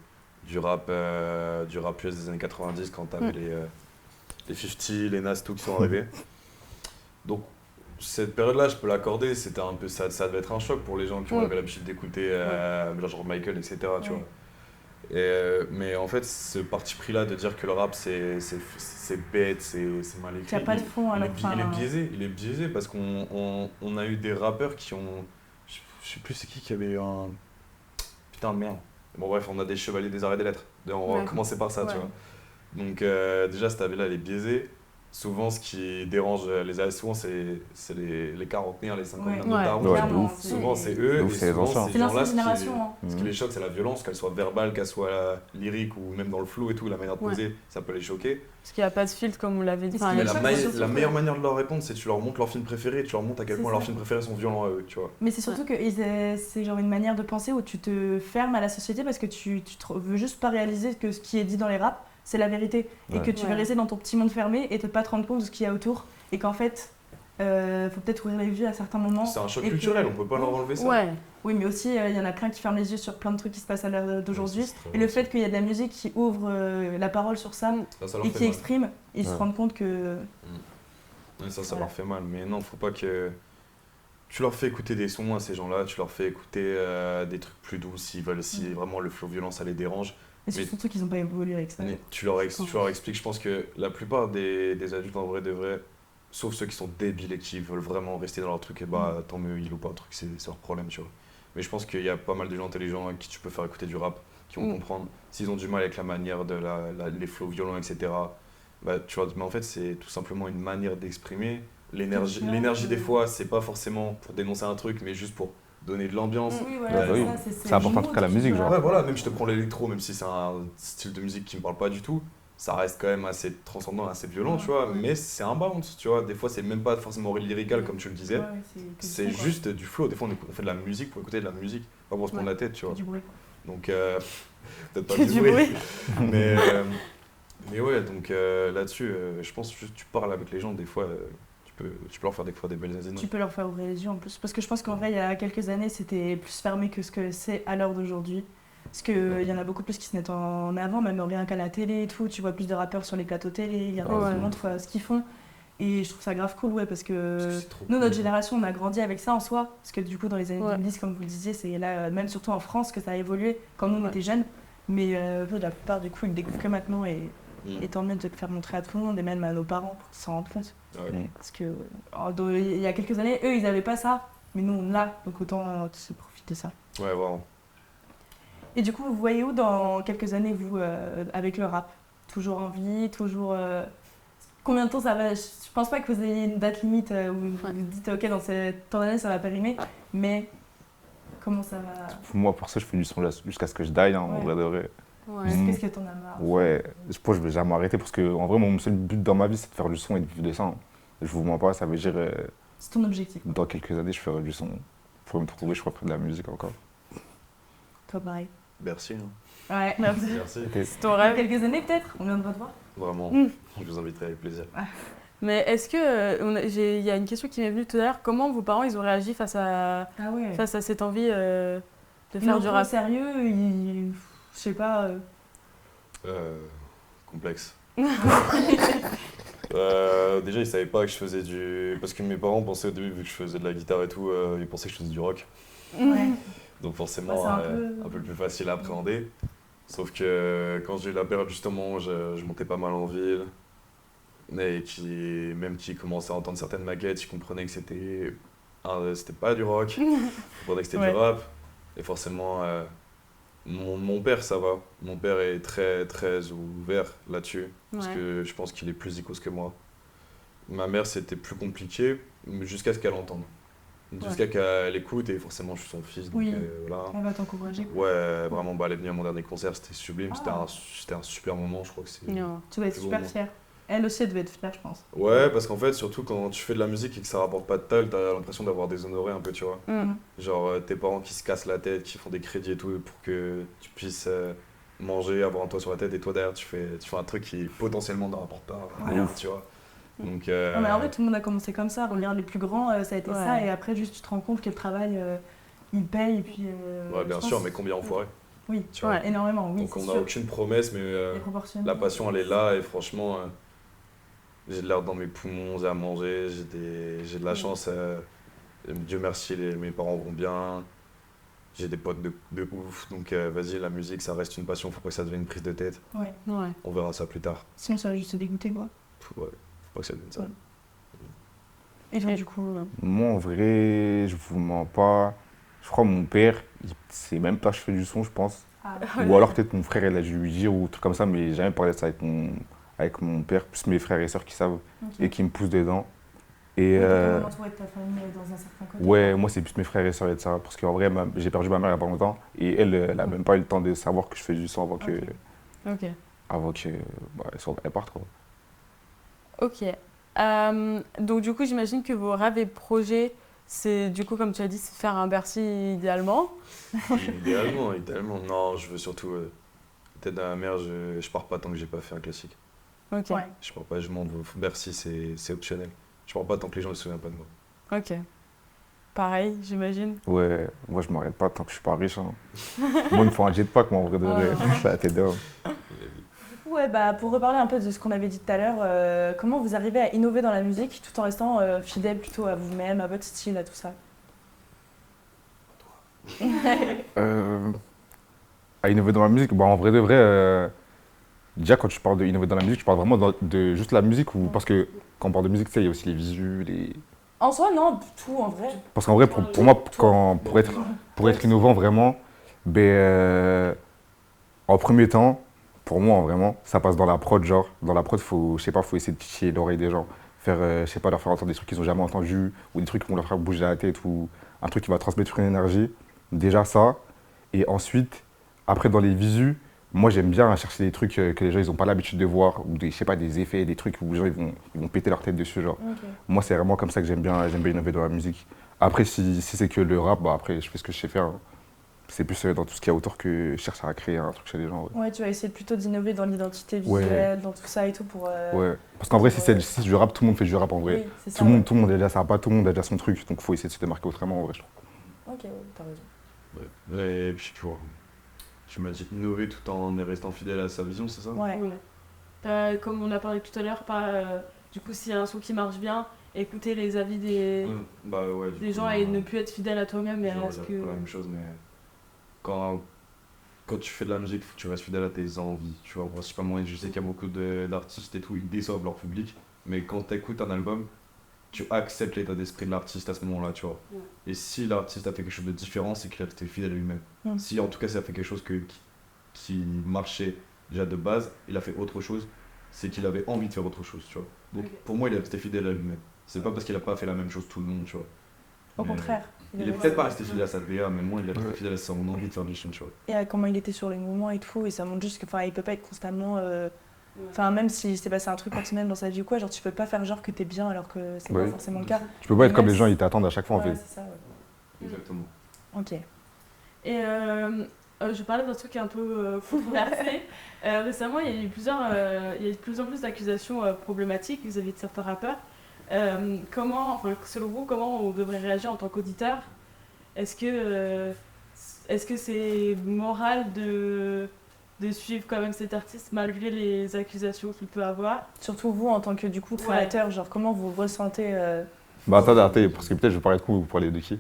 rap US des années 90 quand t'avais les 50, les Nas, tout qui sont arrivés. Donc, cette période-là, je peux l'accorder. C'était un peu ça devait être un choc pour les gens qui ont l'habitude d'écouter genre Michael, etc. Tu vois. Mais en fait, ce parti pris-là de dire que le rap c'est bête, c'est mal écrit. Il n'y a pas de fond alors. Il est biaisé parce qu'on a eu des rappeurs qui ont. Je sais plus c'est qui avait eu un. Putain de merde. Bon, bref, on a des chevaliers des arts et des lettres. On va commencer par ça, tu vois. Donc, déjà, cette avis-là, elle est biaisée. Souvent, ce qui dérange les souvent c'est les quarantenaires, les cinquantenaires de Daron. Ouais, de ouf. Souvent, c'est eux. De ouf, Et c'est les souvent, anciens. ces C'est l'ancienne gens-là, génération. Hein. ce qui les choque, c'est la violence, qu'elle soit verbale, qu'elle soit lyrique ou même dans le flow et tout, la manière de poser, ça peut les choquer. Parce qu'il n'y a pas de filtre comme on l'avait dit. Parce qu'il Mais y a la, choque, c'est surtout la que- meilleure manière de leur répondre, c'est que tu leur montres leur film préféré et tu leur montres à quel C'est point ça. leurs films préférés sont violents à eux, tu vois. Mais c'est surtout que c'est genre une manière de penser où tu te fermes à la société parce que tu veux juste pas réaliser que ce qui est dit dans les raps, c'est la vérité. Et Ouais. que tu veux rester dans ton petit monde fermé et pas te rendre compte de ce qu'il y a autour. Et qu'en fait, faut peut-être ouvrir les yeux à certains moments. C'est un choc Et que- culturel, on peut pas leur enlever ça. Ouais. Oui, mais aussi, il y en a plein qui ferment les yeux sur plein de trucs qui se passent à l'heure d'aujourd'hui. Ouais, c'est très Et le vrai. fait qu'il y a de la musique qui ouvre la parole sur ça Ça leur et fait qui mal. exprime, ils se Ouais. rendent compte que. Ouais, ça Voilà. leur fait mal. Mais non, faut pas que. Tu leur fais écouter des sons à ces gens-là, tu leur fais écouter des trucs plus doux s'ils veulent, si vraiment le flow violent ça les dérange. Mais c'est surtout qu'ils n'ont pas évolué avec ça. Mais tu leur expliques, je pense que la plupart des adultes en vrai de vrai, sauf ceux qui sont débiles et qui veulent vraiment rester dans leur truc, et bah tant mieux, ils loupent pas un truc, c'est leur problème, tu vois. Mais je pense qu'il y a pas mal de gens intelligents à qui tu peux faire écouter du rap, qui vont comprendre. S'ils ont du mal avec la manière de les flows violents, etc., bah tu vois, mais en fait c'est tout simplement une manière d'exprimer. L'énergie des fois, c'est pas forcément pour dénoncer un truc, mais juste pour donner de l'ambiance. Oui, Bah voilà, oui. ça, C'est important en tout cas la musique, genre. Ouais, voilà, même je te prends l'électro, même si c'est un style de musique qui me parle pas du tout, ça reste quand même assez transcendant, assez violent, tu vois, mais c'est un bounce, tu vois. Des fois, c'est même pas forcément lyrical, comme tu le disais, c'est juste du flow. Des fois, on fait de la musique pour écouter de la musique, pas pour se prendre la tête, tu vois. Du bruit. Donc, peut-être pas Que du du bruit, bruit. mais ouais, donc là-dessus, je pense que tu parles avec les gens, des fois, tu peux leur faire des fois des belles Tu anecdotes. peux leur faire ouvrir les yeux en plus. Parce que je pense qu'en vrai, il y a quelques années, c'était plus fermé que ce que c'est à l'heure d'aujourd'hui. Parce qu'il y en a beaucoup plus qui se mettent en avant, même rien qu'à la télé et tout. Tu vois plus de rappeurs sur les plateaux télé, il y a tout le monde voit ce qu'ils font. Et je trouve ça grave cool, ouais, parce que C'est trop nous, cool. notre génération, on a grandi avec ça en soi. Parce que du coup, dans les années Ouais. 2010, comme vous le disiez, c'est là, même surtout en France, que ça a évolué quand nous, on était jeunes. Mais la plupart, du coup, ils le découvrent que maintenant. Et tant mieux de le faire montrer à tout le monde, et même à nos parents, pour qu'ils s'en rendent compte. Ouais. Parce que il y a quelques années, eux, ils n'avaient pas ça, mais nous, on l'a, donc autant se profiter de ça. Ouais, vraiment. Et du coup, vous voyez où dans quelques années, vous, avec le rap? Toujours en vie, toujours... Combien de temps ça va? Je pense pas que vous ayez une date limite où vous dites, ok, dans cette temps d'année, ça va périmer, mais comment ça va? Moi, pour ça, je fais du son jusqu'à ce que je die, hein, en vrai de vrai. Ouais. Qu'est-ce que t'en as marre? Ouais, je pense que je vais jamais arrêter parce que, en vrai, mon seul but dans ma vie, c'est de faire du son et de vivre de ça. Hein. Je vous mens pas, ça veut dire, C'est ton objectif. dans quelques années, je ferai du son. Pour me retrouver, je ferai de la musique encore. Toi, pareil. Merci. Hein. Ouais, merci. Merci. C'est ton Dans rêve. quelques années, peut-être? On viendra te voir. Vraiment, je vous inviterai avec plaisir. Mais est-ce que, il y a une question qui m'est venue tout à l'heure, comment vos parents ils ont réagi face à Ah ouais. cette envie de Ils faire l'ont du pris au rap? sérieux, je sais pas... Complexe. Déjà, ils savaient pas que je faisais du. Parce que mes parents pensaient au début, vu que je faisais de la guitare et tout, ils pensaient que je faisais du rock. Ouais. Donc, forcément, Bah, c'est un peu plus facile à appréhender. Sauf que quand j'ai eu la période justement où je montais pas mal en ville, et même qui commençaient à entendre certaines maquettes, ils comprenaient que c'était pas du rock, ils comprenaient que c'était Ouais. du rap. Et forcément, mon père, ça va. Mon père est très, très ouvert là-dessus. Parce Ouais. que je pense qu'il est plus icos que moi. Ma mère, c'était plus compliqué, jusqu'à ce qu'elle entende. Jusqu'à qu'elle écoute, et forcément, je suis son fils, donc Oui. voilà. Elle va t'encourager. Ouais, vraiment, bah, elle est venue à mon dernier concert, c'était sublime, Ah. c'était un super moment, je crois que c'est... Non. Tu dois être Plus super beau moment. fière. Elle aussi, elle devait être fière, je pense. Ouais, parce qu'en fait, surtout quand tu fais de la musique et que ça rapporte pas de tal, t'as l'impression d'avoir déshonoré un peu, tu vois. Mm. Genre tes parents qui se cassent la tête, qui font des crédits et tout pour que tu puisses manger, avoir un toit sur la tête, et toi derrière tu fais un truc qui potentiellement ne rapporte pas rien, tu vois. Donc, Non, mais en vrai, tout le monde a commencé comme ça. Regarde, les plus grands, ça a été Ouais. ça. Et après, juste, tu te rends compte que le travail, il paye. Et puis, ouais, bien je sûr, pense- mais combien on foirait, Oui, tu vois. Ouais. énormément, oui, Donc c'est on n'a sûr. aucune promesse, mais Les proportions. la passion elle est là, et franchement, j'ai de l'air dans mes poumons, j'ai à manger, j'ai de la chance. Dieu merci, mes parents vont bien. J'ai des potes de ouf, donc vas-y, la musique ça reste une passion, faut pas que ça devienne une prise de tête. Ouais. Ouais. On verra ça plus tard. Sinon, ça va juste te dégoûter, quoi. Ouais, faut pas que ça devienne ça. Ouais. Et toi, du coup, Moi, en vrai, je vous mens pas. Je crois que mon père, il sait même pas que je fais du son, je pense. Ou alors peut-être mon frère, il a dû lui dire ou un truc comme ça, mais j'ai jamais parlé de ça avec mon père, plus mes frères et sœurs qui savent Ok. et qui me poussent dedans. Et Oui, t'es quand même entouré de ta famille dans un certain côté. ouais, moi, c'est plus mes frères et sœurs et de ça. Parce qu'en vrai, j'ai perdu ma mère il y a pas longtemps et elle, elle a même pas eu le temps de savoir que je fais du son Ok. avant que elle parte, quoi. Ok. Donc du coup, j'imagine que vos rêves et projets, c'est du coup, comme tu as dit, c'est faire un Bercy idéalement. Idéalement. Non, je veux surtout. Tête à la mer, je pars pas tant que j'ai pas fait un classique. Ok. Ouais. Je pars pas, je monte. Bercy, c'est optionnel. Je pars pas tant que les gens ne se souviennent pas de moi. Ok. Pareil, j'imagine. Ouais, moi, je m'arrête pas tant que je suis pas riche, hein. Moi, il me faut un jetpack, moi, en vrai de vrai. C'est la tête d'homme. Ouais, bah, pour reparler un peu de ce qu'on avait dit tout à l'heure, comment vous arrivez à innover dans la musique tout en restant fidèle plutôt à vous-même, à votre style, à tout ça? À innover dans la musique, bah, en vrai de vrai, déjà quand tu parles de innover dans la musique, tu parles vraiment de juste la musique ou parce que quand on parle de musique, tu sais, il y a aussi les visuels, En soi, non, tout en vrai. Parce qu'en vrai, pour moi, pour être innovant vraiment, en premier temps, pour moi, vraiment, ça passe dans la prod, genre. Dans la prod, je sais pas, faut essayer de titiller l'oreille des gens. Faire, je sais pas, leur faire entendre des trucs qu'ils ont jamais entendus ou des trucs qui vont leur faire bouger la tête ou un truc qui va transmettre une énergie. Déjà ça. Et ensuite, après, dans les visus, moi, j'aime bien chercher des trucs que les gens, ils ont pas l'habitude de voir ou des, je sais pas, des effets, des trucs où les gens, ils vont péter leur tête dessus, genre. Ok. Moi, c'est vraiment comme ça que j'aime bien innover dans la musique. Après, si c'est que le rap, bah après, je fais ce que je sais faire, hein. C'est plus dans tout ce qu'il y a autour que je cherche à créer un truc chez les gens. Ouais. Ouais, tu vas essayer plutôt d'innover dans l'identité Ouais. visuelle, dans tout ça et tout pour. Ouais. Parce qu'en vrai, si c'est du rap, tout le monde fait du rap en vrai. Oui, c'est ça. Tout le monde a déjà ça, pas tout le monde a déjà son truc, donc il faut essayer de se démarquer autrement en vrai, je trouve. Ok, ouais, t'as raison. Ouais. Et puis, tu vois, tu m'as dit innover tout en restant fidèle à sa vision, c'est ça? Ouais. Comme on a parlé tout à l'heure, du coup, s'il y a un son qui marche bien, écouter les avis Bah ouais, des gens et ne plus être fidèle à toi-même et je à ce que... la même chose, mais quand tu fais de la musique, faut que tu restes fidèle à tes envies. Tu vois, principalement, je sais qu'il y a beaucoup d'artistes et tout, ils déçoivent leur public, mais quand tu écoutes un album, tu acceptes l'état d'esprit de l'artiste à ce moment-là, tu vois. Ouais. Et si l'artiste a fait quelque chose de différent, c'est qu'il a été fidèle à lui-même. Mm. Si en tout cas ça a fait quelque chose qui marchait déjà de base, il a fait autre chose, c'est qu'il avait envie de faire autre chose, tu vois. Donc Ok. pour moi, il a resté fidèle à lui-même. C'est pas parce qu'il a pas fait la même chose tout le monde, tu vois. Au Mais contraire. Il est peut-être pas resté fidèle à sa DA, mais moi, il a resté fidèle à son envie de faire du son, tu vois. Et à comment il était sur les moments et tout, et ça montre juste que, enfin, il peut pas être constamment. Enfin, même si s'est passé un truc personnel dans sa vie ou quoi, genre tu peux pas faire genre que t'es bien alors que c'est Ouais. pas forcément le cas. Tu peux pas être Même comme les si- gens, ils t'attendent à chaque fois en Ouais, fait. c'est ça, ouais. Exactement. Ok. Et je parlais d'un truc un peu controversé. Récemment, il y a eu il y a eu de plus en plus d'accusations problématiques vis-à-vis de certains rappeurs. Selon vous, comment on devrait réagir en tant qu'auditeur? Est-ce que c'est moral de suivre quand même cet artiste malgré les accusations qu'il peut avoir? Surtout vous en tant que du coup créateur, genre comment vous ressentez Bah attendez, parce que peut-être je vais parler de coup, vous parlez de qui?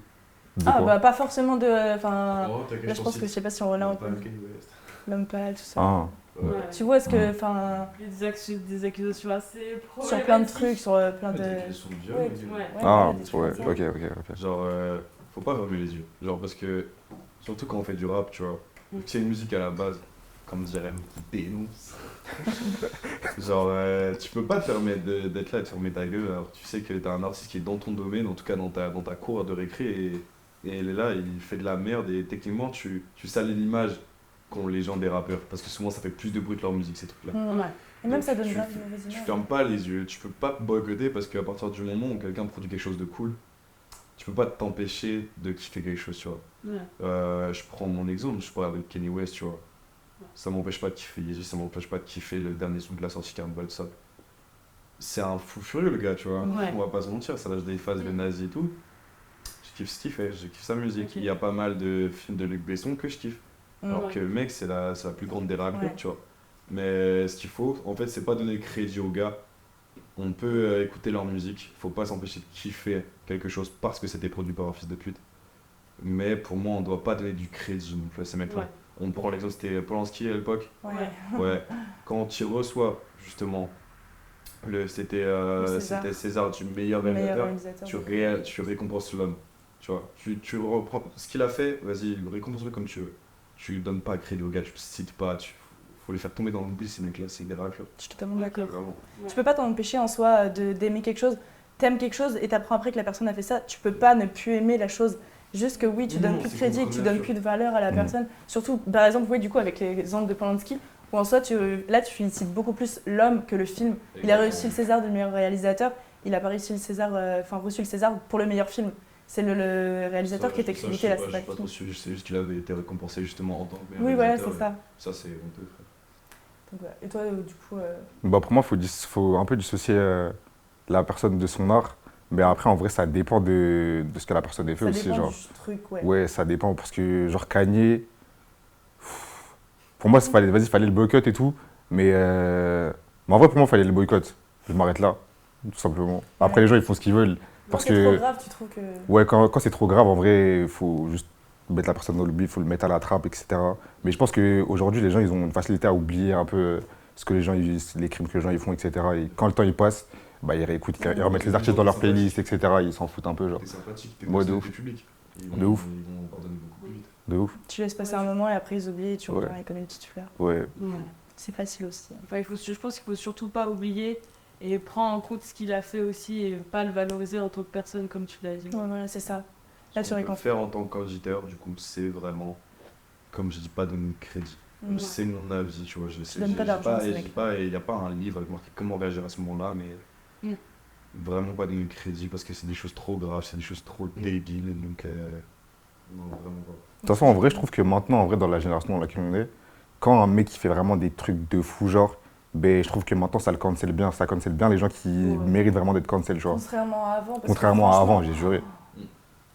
De Ah quoi? bah pas forcément de. Enfin, Oh, là je pense que je sais pas si on relève un peu. Même pas, tout ça. Ah, Ouais. Tu vois, est-ce que. Enfin. Il y a des accusations assez problématiques. Sur plein de trucs, sur plein de. Des sons de viol, Ouais, mais- Ouais. ah, des trucs ouais, comme ça. ok. Genre, faut pas fermer les yeux. Genre, parce que, surtout quand on fait du rap, tu vois, vu que c'est une musique à la base, comme dirait, qui dénonce. Genre, tu peux te permettre d'être là et de fermer ta gueule, alors tu sais que t'as un artiste qui est dans ton domaine, en tout cas dans ta cour de récré, et il est là, il fait de la merde, et techniquement, tu salis l'image qu'ont les gens des rappeurs, parce que souvent ça fait plus de bruit que leur musique, ces trucs-là. Ouais. Et même ça donne Tu- grave une mauvaise Tu image. fermes pas les yeux, tu peux pas boycotter parce qu'à partir du moment où quelqu'un produit quelque chose de cool, tu peux pas t'empêcher de kiffer quelque chose, tu vois. Je prends mon exemple, je parle de Kanye West, tu vois. Ça m'empêche pas de kiffer Yeezy, ça m'empêche pas de kiffer le dernier son de la sortie Carnival de Sable. C'est un fou furieux le gars, tu vois. Ouais. On va pas se mentir, ça lâche des phases de nazi et tout. Je kiffe ce qu'il fait, je kiffe sa musique. Ok. Il y a pas mal de films de Luc Besson que je kiffe. Alors Ouais. que le mec, c'est la plus grande des rappeurs, Ouais. tu vois. Mais ce qu'il faut, en fait, c'est pas donner le crédit aux gars. On peut écouter leur musique, faut pas s'empêcher de kiffer quelque chose parce que c'était produit par un fils de pute. Mais pour moi, on doit pas donner du crédit non plus à ces mecs-là. Ouais. On prend l'exemple, c'était Polanski à l'époque. Ouais. Ouais. Quand tu reçois justement, c'était César. César du meilleur Le meilleur réalisateur, réalisateur. tu récompenses l'homme. Tu vois, tu reprends ce qu'il a fait, vas-y, récompense-le comme tu veux. Tu donnes pas crédit au gars, tu le cites pas, faut les faire tomber dans l'oubli, ces mecs-là, c'est des rappeurs. Je suis totalement d'accord. Vraiment. Tu peux pas t'en empêcher en soi d'aimer quelque chose. T'aimes quelque chose et t'apprends après que la personne a fait ça. Tu peux pas ne plus aimer la chose. Juste que oui, tu donnes Non, plus de c'est crédit, que tu donnes commercial. plus de valeur à la Mm. personne. Surtout, par exemple, oui, du coup, avec l'exemple de Polanski, où en soi, là, tu félicites beaucoup plus l'homme que le film. Il a réussi le César du meilleur réalisateur. Il a pas réussi le César, reçu le César pour le meilleur film. C'est le réalisateur qui était crédité là, c'est pas pas le trop film. suivi, c'est juste qu'il avait été récompensé justement en tant que meilleur Oui, voilà, réalisateur, c'est ça. Ça, c'est honteux, frère. Donc, voilà. Et toi, du coup, Bah, pour moi, faut un peu dissocier la personne de son art. Mais après, en vrai, ça dépend de ce que la personne a fait ça aussi. dépend Genre. du truc, ouais. Ouais, ça dépend. Parce que, genre, Kanye, pour moi, fallait le boycott et tout. Mais en vrai, pour moi, il fallait le boycott. Je m'arrête là, tout simplement. Après, Ouais. les gens, ils font ce qu'ils veulent. Parce Quand c'est trop que, grave, tu trouves que. ouais, quand c'est trop grave, en vrai, il faut juste mettre la personne dans l'oubli, il faut le mettre à la trappe, etc. Mais je pense qu'aujourd'hui, les gens, ils ont une facilité à oublier un peu ce que les crimes que les gens ils font, etc. Et quand le temps il passe, bah, ils réécoutent, ils remettent les artistes dans leur playlist, etc. Ils s'en foutent un peu, genre. T'es sympathique, t'es Ouais, de personnalité ouf. publique. De ouf. Ils vont pardonner beaucoup plus vite. De ouf. Tu laisses passer un moment et après ils oublient et tu Ouais. reviens avec comme une titulaire. Ouais. C'est facile aussi. Enfin, je pense qu'il faut surtout pas oublier et prendre en compte ce qu'il a fait aussi et pas le valoriser en tant que personne comme tu l'as dit. Ouais, voilà, c'est ça. Là, tu Ce qu'on peut récompenses. faire en tant qu'auditeur, du coup, c'est vraiment, comme je dis, pas donner de crédit. Mm. C'est mon avis, tu vois. Je sais, donnes pas d'argent à ces il mecs. n'y a pas un livre avec marqué comment réagir à ce moment-là, mais Mm. vraiment pas donner de crédit parce que c'est des choses trop graves, c'est des choses trop débiles. Donc, non, vraiment pas. De toute façon, en vrai, je trouve que maintenant, en vrai, dans la génération dans laquelle on est, quand un mec il fait vraiment des trucs de fou, genre, ben, je trouve que maintenant, ça cancel bien les gens qui méritent vraiment d'être cancel, genre. Contrairement à avant. parce que Contrairement à franchement, avant, j'ai juré.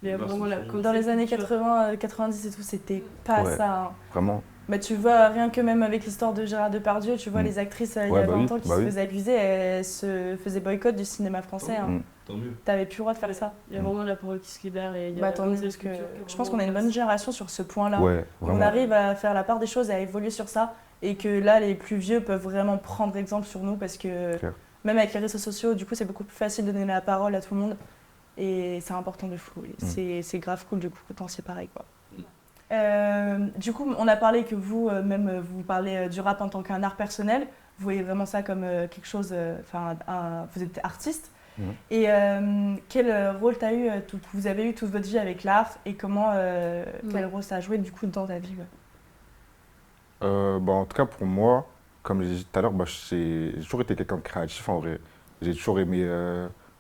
Il y a vraiment la Dans les années 80, 90 et tout, c'était pas Ouais. ça. Hein. Vraiment. Bah, tu vois, rien que même avec l'histoire de Gérard Depardieu, tu vois, Mm. les actrices il y Ouais, a bah 20 oui, ans qui bah se oui. faisaient abuser, elles se faisaient boycott du cinéma français. Hein. Mm. Tant mieux. T'avais plus le droit de faire ça. Il y a vraiment la parole qui se libère et il y a Bah, tant mieux, la parce que culture qui est je pense qu'on a une vraiment bonne génération sur ce point-là. Ouais, On vraiment. arrive à faire la part des choses et à évoluer sur ça. Et que là, les plus vieux peuvent vraiment prendre exemple sur nous parce que Clair. même avec les réseaux sociaux, du coup, c'est beaucoup plus facile de donner la parole à tout le monde. Et c'est important de fou. Et c'est grave cool, du coup, autant c'est pareil, quoi. Du coup, on a parlé que vous, vous parlez du rap en tant qu'un art personnel. Vous voyez vraiment ça comme quelque chose. Vous êtes artiste. Mhm. Et quel rôle vous avez eu toute votre vie avec l'art et comment, quel rôle ça a joué du coup dans ta vie? Bah, en tout cas, pour moi, comme je l'ai dit tout à l'heure, bah, j'ai toujours été quelqu'un de créatif en vrai. J'ai toujours aimé,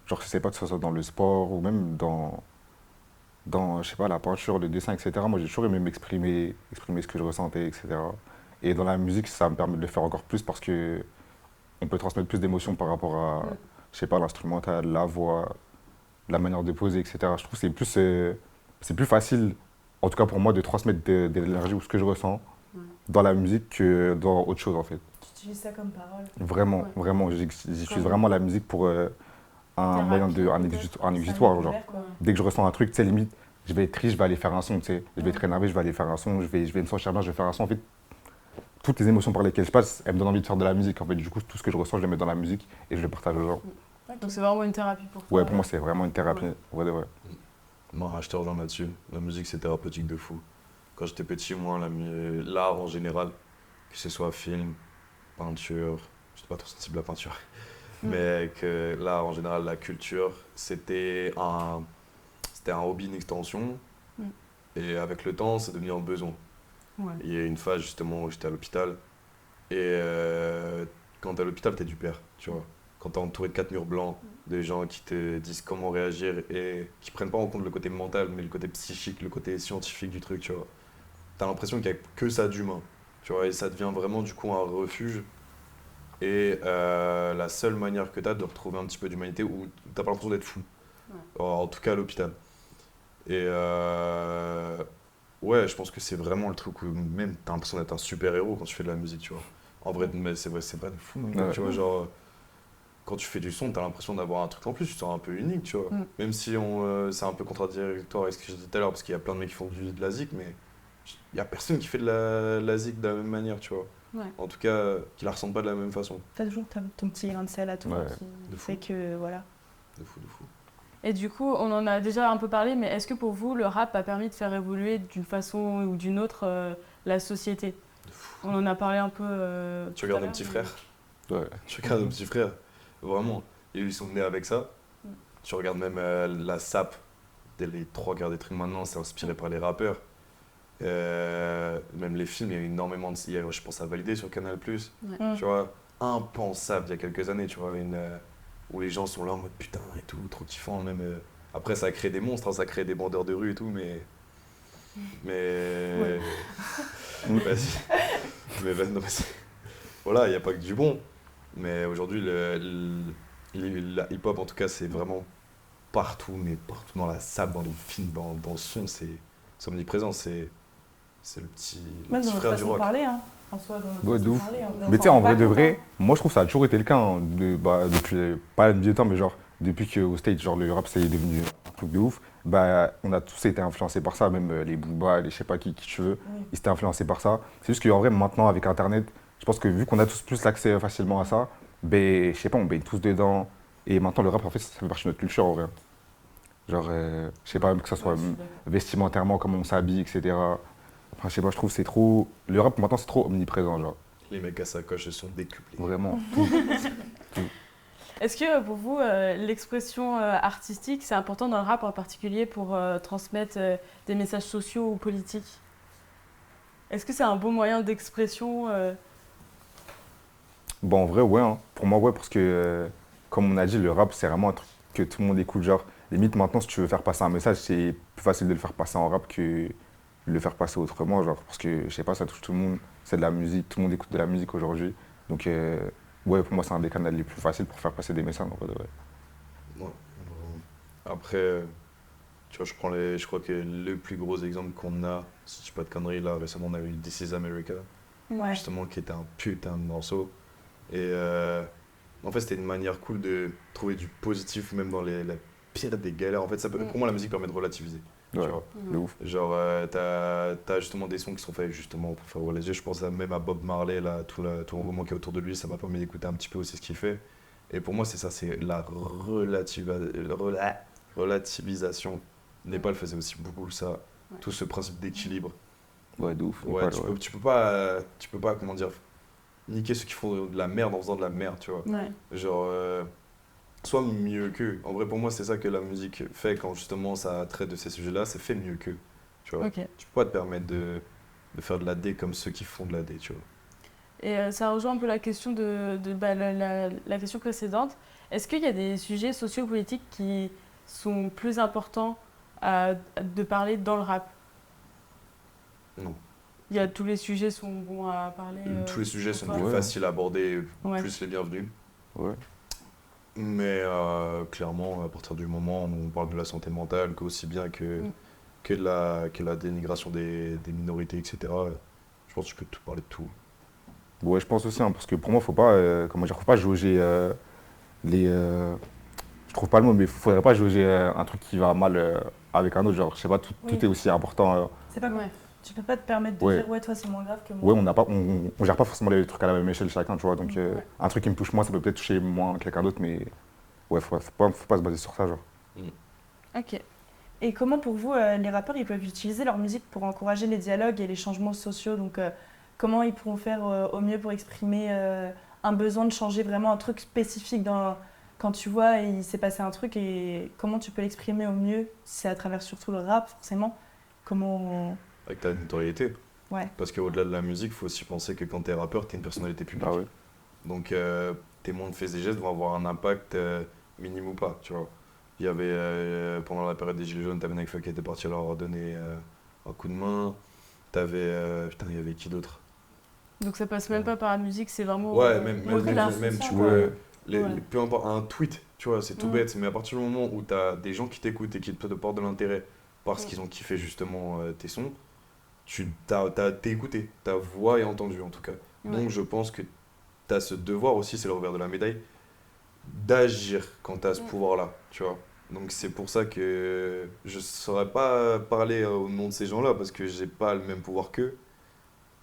genre, je sais pas que ce soit dans le sport ou même dans je sais pas, la peinture, le dessin, etc. Moi, j'ai toujours aimé exprimer ce que je ressentais, etc. Et dans la musique, ça me permet de le faire encore plus parce que on peut transmettre plus d'émotions par rapport à, je sais pas, l'instrumental, la voix, la manière de poser, etc. Je trouve que c'est plus facile, en tout cas pour moi, de transmettre de l'énergie ou ce que je ressens dans la musique que dans autre chose, en fait. Tu utilises ça comme parole? Vraiment, Ouais. vraiment. J'utilise vraiment la musique pour un moyen un exutoire. Genre. Dès que je ressens un truc, tu sais, limite, je vais être triste, je vais aller faire un son, tu sais. Je vais être énervé, je vais aller faire un son. Je vais me sentir bien, je vais faire un son. En fait, toutes les émotions par lesquelles je passe, elles me donnent envie de faire de la musique. En fait, du coup, tout ce que je ressens, je le mets dans la musique et je le partage aux gens. Donc c'est vraiment une thérapie pour toi. Ouais, pour moi, c'est vraiment une thérapie. Ouais, ouais. Moi, je te rejoins là-dessus. La musique, c'est thérapeutique de fou. Quand j'étais petit, moi, l'art en général, que ce soit film, peinture, je suis pas trop sensible à la peinture, mais que là, en général, la culture, c'était un hobby, une extension, et avec le temps, c'est devenu un besoin. Ouais. Il y a une phase justement où j'étais à l'hôpital, et quand t'es à l'hôpital, t'es du père, tu vois. Quand t'es entouré de 4 murs blancs, des gens qui te disent comment réagir et qui prennent pas en compte le côté mental, mais le côté psychique, le côté scientifique du truc, tu vois. T'as l'impression qu'il n'y a que ça d'humain, tu vois, et ça devient vraiment du coup un refuge. Et la seule manière que t'as de retrouver un petit peu d'humanité où t'as pas l'impression d'être fou, en tout cas à l'hôpital. Et ouais, je pense que c'est vraiment le truc où même t'as l'impression d'être un super-héros quand tu fais de la musique, tu vois. En vrai, mais c'est vrai, c'est pas de fou, non, Ouais. tu vois, genre, quand tu fais du son, t'as l'impression d'avoir un truc en plus, tu te sens un peu unique, tu vois. Même si c'est un peu contradictoire avec ce que j'ai dit tout à l'heure, parce qu'il y a plein de mecs qui font de la zik, mais il y a personne qui fait de la zik de la même manière, tu vois. Ouais. En tout cas, qui la ressentent pas de la même façon. T'as toujours ton petit grain de sel à toi Ouais. qui De fou. fait que, voilà. De fou, de fou. Et du coup, on en a déjà un peu parlé, mais est-ce que pour vous, le rap a permis de faire évoluer d'une façon ou d'une autre la société? De fou. On en a parlé un peu. Tu regardes nos petits frères, Ouais. tu regardes nos petits frères, vraiment, ils sont nés avec ça. Tu regardes même la SAP, les 3 quarts des trucs maintenant, c'est inspiré par les rappeurs. Même les films, il y a énormément de. Je pense à Validé sur Canal+. Ouais. Tu vois, impensable il y a quelques années, tu vois, où les gens sont là en mode putain et tout, trop kiffant. Même, après, ça a créé des monstres, hein, ça a créé des bandeurs de rue et tout, mais. Mais. Vas-y. Mais non, mais voilà, il n'y a pas que du bon. Mais aujourd'hui, la hip-hop, en tout cas, c'est vraiment partout, mais partout dans la sable, dans les films, dans le son, c'est omniprésent. C'est le petit Même dans notre frère du façon de rock. parler, hein. En soi, dans notre Ouais, façon de de ouf. parler. Mais tu sais, en vrai de vrai, moi je trouve que ça a toujours été le cas, hein, depuis pas le milieu de temps, mais genre depuis qu'au States, genre le rap, ça est devenu un truc de ouf, bah on a tous été influencés par ça, même les Booba, les je sais pas qui tu veux, ils étaient influencés par ça. C'est juste qu'en vrai, maintenant avec Internet, je pense que vu qu'on a tous plus l'accès facilement à ça, ben je sais pas, on baigne tous dedans. Et maintenant le rap, en fait, ça fait partie de notre culture en vrai. Genre, je sais pas, même que ça soit vestimentairement, comment on s'habille, etc. Enfin, je sais pas, je trouve que c'est trop. Le rap maintenant, c'est trop omniprésent, genre. Les mecs à sacoche, ils sont décuplés. Vraiment. Est-ce que pour vous, l'expression artistique, c'est important dans le rap en particulier pour transmettre des messages sociaux ou politiques? Est-ce que c'est un bon moyen d'expression Bon, en vrai, ouais. Hein. Pour moi, ouais, parce que, comme on a dit, le rap, c'est vraiment un truc que tout le monde écoute. Genre, limite, maintenant, si tu veux faire passer un message, c'est plus facile de le faire passer en rap que de le faire passer autrement. Genre, parce que, je sais pas, ça touche tout le monde. C'est de la musique, tout le monde écoute de la musique aujourd'hui. Donc, ouais, pour moi, c'est un des canaux les plus faciles pour faire passer des messages. En vrai, ouais. Ouais, vraiment. Après, tu vois, je crois que le plus gros exemple qu'on a, si je dis pas de conneries, là, récemment, on a eu This is America, Ouais. justement, qui était un putain de morceau. Et en fait, c'était une manière cool de trouver du positif, même dans la pire des galères. En fait, pour moi, la musique permet de relativiser. Tu Ouais, vois. de ouf. Genre, t'as justement des sons qui sont faits justement pour faire relativiser. Je pense même à Bob Marley, là, tout le moment qu'il y a autour de lui, ça m'a permis d'écouter un petit peu aussi ce qu'il fait. Et pour moi, c'est ça, c'est la relativisation. Népal faisait aussi beaucoup ça, Ouais. tout ce principe d'équilibre. Ouais, de ouf. Ouais, Népal, tu peux pas, comment dire, niquer ceux qui font de la merde en faisant de la merde, tu vois. Ouais. Genre, sois mieux qu'eux. En vrai, pour moi, c'est ça que la musique fait quand justement ça traite de ces sujets-là, c'est fait mieux qu'eux. Tu vois. Ok. Tu peux pas te permettre de faire de la D comme ceux qui font de la D, tu vois. Et ça rejoint un peu la question la question précédente. Est-ce qu'il y a des sujets sociopolitiques qui sont plus importants de parler dans le rap? Non. Tous les sujets sont bons à parler. Tous les sujets sont plus Ouais. faciles à aborder, Ouais. plus les bienvenus. ouais. Mais clairement, à partir du moment où on parle de la santé mentale, aussi bien que de la dénigration des minorités, etc., je pense que tu peux tout parler de tout. Ouais, je pense aussi, hein, parce que pour moi, faut pas, comment dire, faut pas jauger je trouve pas le mot, mais faudrait pas jauger un truc qui va mal avec un autre. Genre, je sais pas, tout Oui. est aussi important. C'est pas Ouais. Tu peux pas te permettre de Ouais. dire ouais, toi c'est moins grave que moi. Ouais, on gère pas forcément les trucs à la même échelle chacun, tu vois. Donc, Ouais. un truc qui me touche moi, ça peut peut-être toucher moins quelqu'un d'autre, mais ouais, faut pas se baser sur ça, genre. Ok. Et comment pour vous, les rappeurs, ils peuvent utiliser leur musique pour encourager les dialogues et les changements sociaux, donc comment ils pourront faire au mieux pour exprimer un besoin de changer vraiment un truc spécifique quand tu vois il s'est passé un truc et comment tu peux l'exprimer au mieux, c'est à travers surtout le rap forcément. Comment Avec ta notoriété. Ouais. Parce qu'au-delà de la musique, il faut aussi penser que quand t'es rappeur, t'es une personnalité publique. Ah ouais. Donc tes moindres faits et gestes vont avoir un impact minime ou pas, tu vois. Il y avait, pendant la période des Gilets jaunes, t'avais Nekfeu qui était parti leur donner un coup de main. Putain, il y avait qui d'autre? Donc ça passe même pas par la musique, c'est vraiment. Ouais, même, au-delà. tu quoi. vois, Ouais. peu importe, un tweet, tu vois, c'est tout Mm. bête, mais à partir du moment où t'as des gens qui t'écoutent et qui te portent de l'intérêt parce Mm. qu'ils ont kiffé justement tes sons, t'es écouté, ta voix est entendue en tout cas. Ouais. Donc je pense que t'as ce devoir aussi, c'est le revers de la médaille, d'agir quand t'as ce Mm. pouvoir-là, tu vois. Donc c'est pour ça que je saurais pas parler au nom de ces gens-là parce que j'ai pas le même pouvoir qu'eux.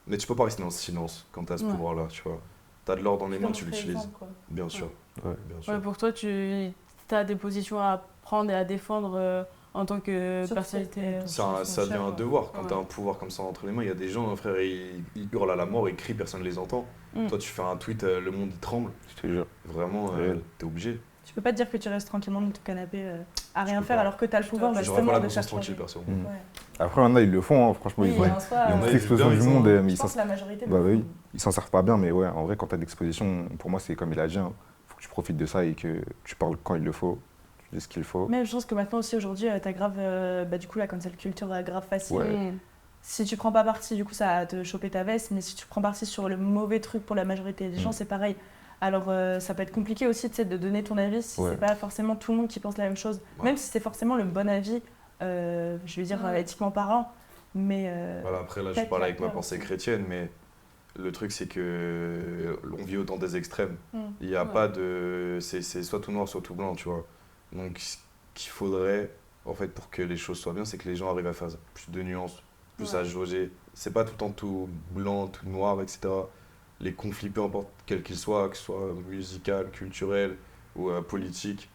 Mais tu peux pas rester dans le silence quand t'as ce Ouais. pouvoir-là, tu vois. T'as de l'or dans les mains, tu l'utilises. Bien sûr. Ouais. Bien sûr. Ouais, pour toi, tu as des positions à prendre et à défendre en tant que Surtout, personnalité. Ça devient un devoir. Quand Ouais. t'as un pouvoir comme ça entre les mains, il y a des gens, frère, ils hurlent à la mort, ils crient, personne ne les entend. Mm. Toi, tu fais un tweet, le monde il tremble. Je te jure. Vraiment, Réel. t'es obligé. Tu peux pas te dire que tu restes tranquillement dans ton canapé à rien peux faire pas. alors que t'as le pouvoir J'aurais justement pas la de conscience faire tranquille, changer. perso. Mm. Ouais. Après, maintenant, ils le font, hein. Franchement, Oui, ils en soi, Il y en ont a, pris l'explosion bien du raison. monde, mais je ils pense que la majorité. bah oui. s'en servent pas bien, mais ouais, en vrai, quand t'as de l'exposition, pour moi, c'est comme il a dit, hein, faut que tu profites de ça et que tu parles quand il le faut, tu dis ce qu'il faut. Mais je pense que maintenant aussi aujourd'hui, t'as grave, du coup la cancel culture grave facile. Ouais. Mm. Si tu prends pas parti, du coup ça va te choper ta veste, mais si tu prends parti sur le mauvais truc pour la majorité des gens, Mm. c'est pareil. Alors ça peut être compliqué aussi tu sais, de donner ton avis si Ouais. c'est pas forcément tout le monde qui pense la même chose, Ouais. même si c'est forcément le bon avis, je vais dire Ouais. éthiquement parlant, mais Voilà, après, là, je peut-être parle la avec ma peur pensée aussi. chrétienne, mais le truc, c'est que on vit autant des extrêmes. Mm. Il n'y a Ouais. pas de. C'est soit tout noir, soit tout blanc, tu vois. Donc, ce qu'il faudrait, en fait, pour que les choses soient bien, c'est que les gens arrivent à faire plus de nuances, plus Ouais. à jauger. C'est pas tout le temps tout blanc, tout noir, etc. Les conflits, peu importe quels qu'ils soient, que ce soit musical, culturel ou politique,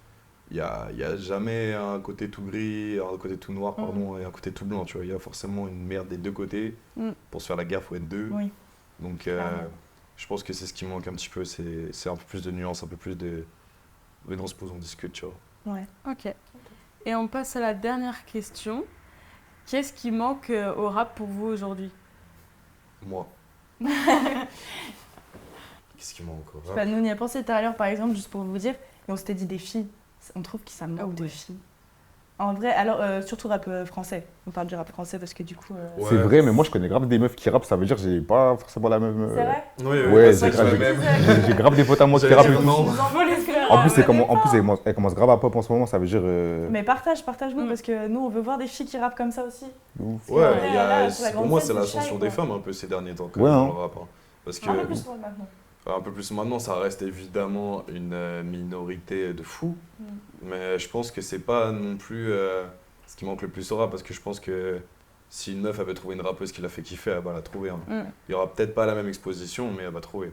il y a jamais un côté tout gris, un côté tout noir, pardon, et un côté tout blanc, tu vois. Il y a forcément une merde des deux côtés. Mm. Pour se faire la guerre, faut être deux. oui. Donc, Clairement. je pense que c'est ce qui manque un petit peu, c'est un peu plus de nuances, un peu plus de. Venez, on se pose, on discute, tu vois. Ouais. Ok. Et on passe à la dernière question. Qu'est-ce qui manque au rap pour vous aujourd'hui? Moi. Qu'est-ce qui manque encore? Bah, nous on y a pensé tout à l'heure par exemple, juste pour vous dire, et on s'était dit des filles. On trouve que ça manque Ah de ouais. filles. En vrai, alors surtout rap français. On parle du rap français parce que du coup. Ouais. C'est vrai, mais moi, je connais grave des meufs qui rappent, ça veut dire que j'ai pas forcément la même. C'est vrai. Oui, Ouais, c'est j'ai vrai que grave- c'est la même. J'ai grave des potes à moi qui J'allais rappent. dire et tout. non. Je vous envoie les screens. En plus, Ouais, elle commence grave à pop en ce moment, ça veut dire. Mais partage-nous Mm. parce que nous on veut voir des filles qui rappent comme ça aussi. ouf. Ouais, Ouais, il y a- là, sur la pour grande moi, scène, c'est c'est l'ascension shy, des quoi. femmes un peu ces derniers temps, quand Ouais, même, hein. dans le rap. Hein. Parce que, Un peu plus pour maintenant. un peu plus maintenant, ça reste évidemment une minorité de fous. Mm. Mais je pense que c'est pas non plus ce qui manque le plus au rap, parce que je pense que si une meuf avait trouvé une rappeuse qui l'a fait kiffer, elle va la trouver. Hein. Mm. Il y aura peut-être pas la même exposition, mais elle va trouver.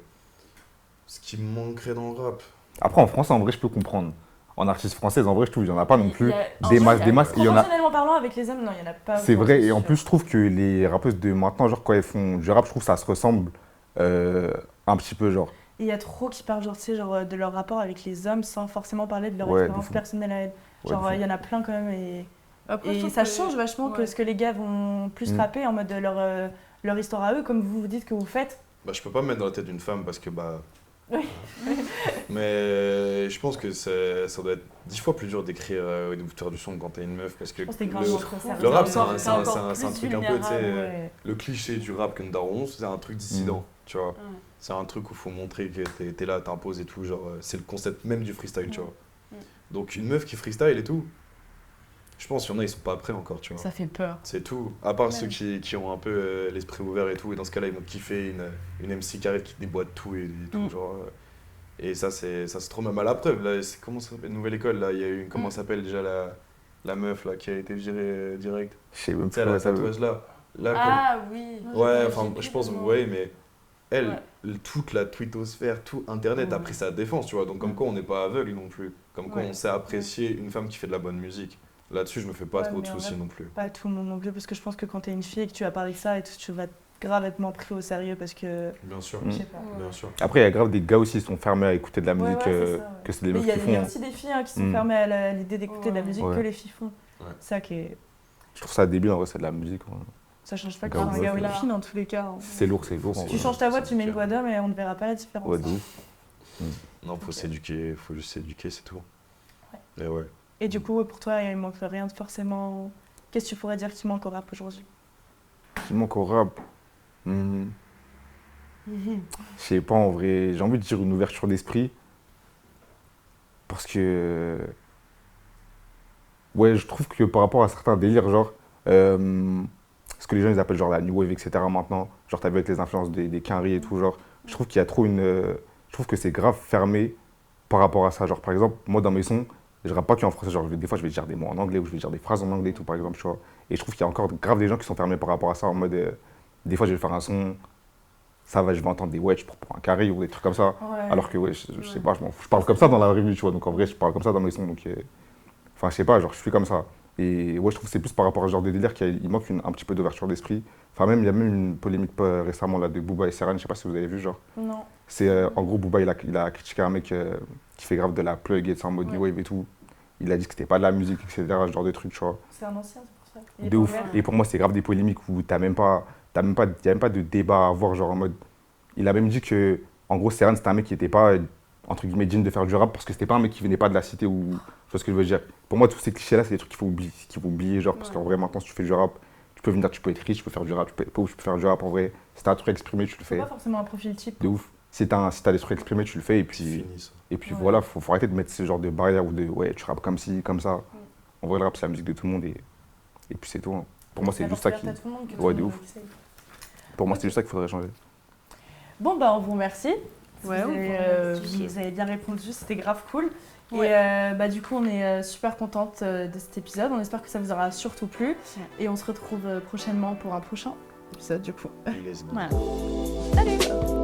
Ce qui me manquerait dans le rap. Après, en français, en vrai, je peux comprendre. En artiste française, en vrai, je trouve, il y en a pas non plus. Il y a- en Des vrai, masses, des masses. Il y en a. Proportionnellement parlant, avec les hommes, non, il y en a pas. C'est autant, vrai, et en sûr. plus, je trouve que les rappeuses de maintenant, genre, quand elles font du rap, je trouve que ça se ressemble un petit peu, genre. Et il y a trop qui parlent genre, tu sais, genre, de leur rapport avec les hommes sans forcément parler de leur Ouais, de expérience fou. personnelle à elles. Ouais, Genre, de fou. il y en a plein quand même. Après, je Et trouve ça que- change vachement que Ouais. ce que les gars vont plus Mm. rapper en mode de leur histoire à eux, comme vous vous dites que vous faites. Bah, je peux pas me mettre dans la tête d'une femme parce que bah. Oui. Mais je pense que ça doit être 10 fois plus dur d'écrire ou de faire du son quand t'es une meuf parce que Je pense que c'est grave le, moins conservateur. le rap, c'est encore- un, c'est c'est un- encore c'est un- c'est un plus truc un peu, tu sais, vulnérable, Ouais. le cliché du rap comme daron, c'est un truc dissident, tu vois. Ouais. C'est un truc où il faut montrer que t'es là, t'imposes et tout, genre c'est le concept même du freestyle, tu Ouais. vois. Mm. Donc une meuf qui freestyle et tout, je pense qu'il y en a, ils sont pas prêts encore, tu vois. Ça fait peur. C'est tout. À part Ouais. ceux qui ont un peu l'esprit ouvert et tout. Et dans ce cas-là, ils vont kiffer une MC carrée qui déboîte tout et tout. Mm. Genre, et ça, c'est trop même à la preuve. Là, comment ça s'appelle? Nouvelle école, là. Il y a eu, comment Mm. s'appelle déjà la meuf là, qui a été virée direct? Je sais même Tu sais, plus la comment ça veut. tatouage là. Là, Ah oui. ouais, enfin, je pense, vous voyez, mais elle, Ouais. toute la twittosphère, tout Internet a Ouais. pris sa défense, tu vois. Donc, comme Mm. quoi, on n'est pas aveugle non plus. Comme quoi, Ouais. on sait apprécier une femme qui fait de la bonne musique. Là-dessus, je me fais pas Ouais, trop de mais en soucis vrai, non plus. Pas tout le monde non plus, parce que je pense que quand t'es une fille et que tu vas parler de ça, et tu vas grave être moins pris au sérieux parce que, Bien sûr, je sais pas. bien sûr. Après, il y a grave des gars aussi qui sont fermés à écouter de la Ouais, musique, ouais, c'est ça, ouais. que c'est des Mais meufs il y a qui font. aussi des filles qui sont Mm. fermées à l'idée d'écouter de la musique Ouais. que les filles font. Ouais. Ça qui est... Je trouve ça débile, en vrai, c'est de la musique. Ouais. Ça change pas que Grave, c'est un ouais, gars ou une c'est- fille dans tous les cas. Hein. C'est lourd, c'est lourd. en Tu vrai. changes ta voix, c'est tu mets une clair. voix d'homme et on ne verra pas la différence. Ouais, de ouf. Non, faut s'éduquer, faut juste s'éduquer, c'est tout. Et ouais. Et du coup, pour toi, il manque rien de forcément... Qu'est-ce que tu pourrais dire qui manque au rap aujourd'hui? Qui manque au rap. Je sais pas, en vrai, j'ai envie de dire une ouverture d'esprit. Parce que. Ouais, je trouve que par rapport à certains délires, genre. Ce que les gens ils appellent genre la new wave, etc. maintenant. Genre, t'as vu avec les influences des Quinry et tout, genre. Je trouve qu'il y a trop une. Je trouve que c'est grave fermé par rapport à ça. Genre, par exemple, moi dans mes sons, je rappe pas qu'en français. Genre, des fois, je vais dire des mots en anglais ou je vais dire des phrases en anglais et tout, par exemple, tu vois. Et je trouve qu'il y a encore grave des gens qui sont fermés par rapport à ça. En mode. Des fois, je vais faire un son. Ça va, je vais entendre des wedges pour un carré ou des trucs comme ça. Ouais. Alors que, ouais, je sais pas, je m'en fous. Je parle comme ça dans la revue, tu vois. Donc en vrai, je parle comme ça dans mes sons. Donc, enfin, je sais pas, genre, je suis comme ça. Et ouais, je trouve que c'est plus par rapport à ce genre de délire qu'il manque un petit peu d'ouverture d'esprit. Enfin, même, il y a même une polémique récemment là, de Booba et Serran, je sais pas si vous avez vu, genre. Non. C'est en gros, Booba, il a critiqué un mec qui fait grave de la plug et c'est en mode new wave et tout. Il a dit que c'était pas de la musique, etc. Ce genre de trucs, tu vois. C'est un ancien, c'est pour ça. Il est De pas ouf. ouvert. Et pour moi, c'est grave des polémiques où y a même pas de débat à avoir, genre en mode. Il a même dit que, en gros, Serran, c'était un mec qui était pas, entre guillemets, digne de faire du rap parce que c'était pas un mec qui venait pas de la cité ou. Tu vois ce que je veux dire? Pour moi, tous ces clichés-là, c'est des trucs qu'il faut oublier, genre, parce qu'en vrai, maintenant, si tu fais du rap, tu peux venir, tu peux être riche, tu peux faire du rap, tu peux être pauvre, tu peux faire du rap, en vrai. Si t'as un truc à exprimer, tu le C'est fais. pas forcément un profil type. De ouf. Si t'as des trucs à exprimer, tu le fais, et C'est puis. fini, ça. Et puis Ouais. voilà, faut arrêter de mettre ce genre de barrière ou de ouais, tu rappes comme ci, comme ça. En vrai, le rap, c'est la musique de tout le monde et puis c'est tout. Hein. Pour moi, c'est juste ça qui. Ouais, de ouf. Pour moi, c'est juste ça qu'il faudrait changer. Bon, bah, on vous remercie. Ouais, vous, on avez, vous remercie. vous avez bien répondu, c'était grave cool. Ouais. Et bah, du coup, on est super contente de cet épisode. On espère que ça vous aura surtout plu. Et on se retrouve prochainement pour un prochain épisode, du coup. Let's go. Voilà. Salut!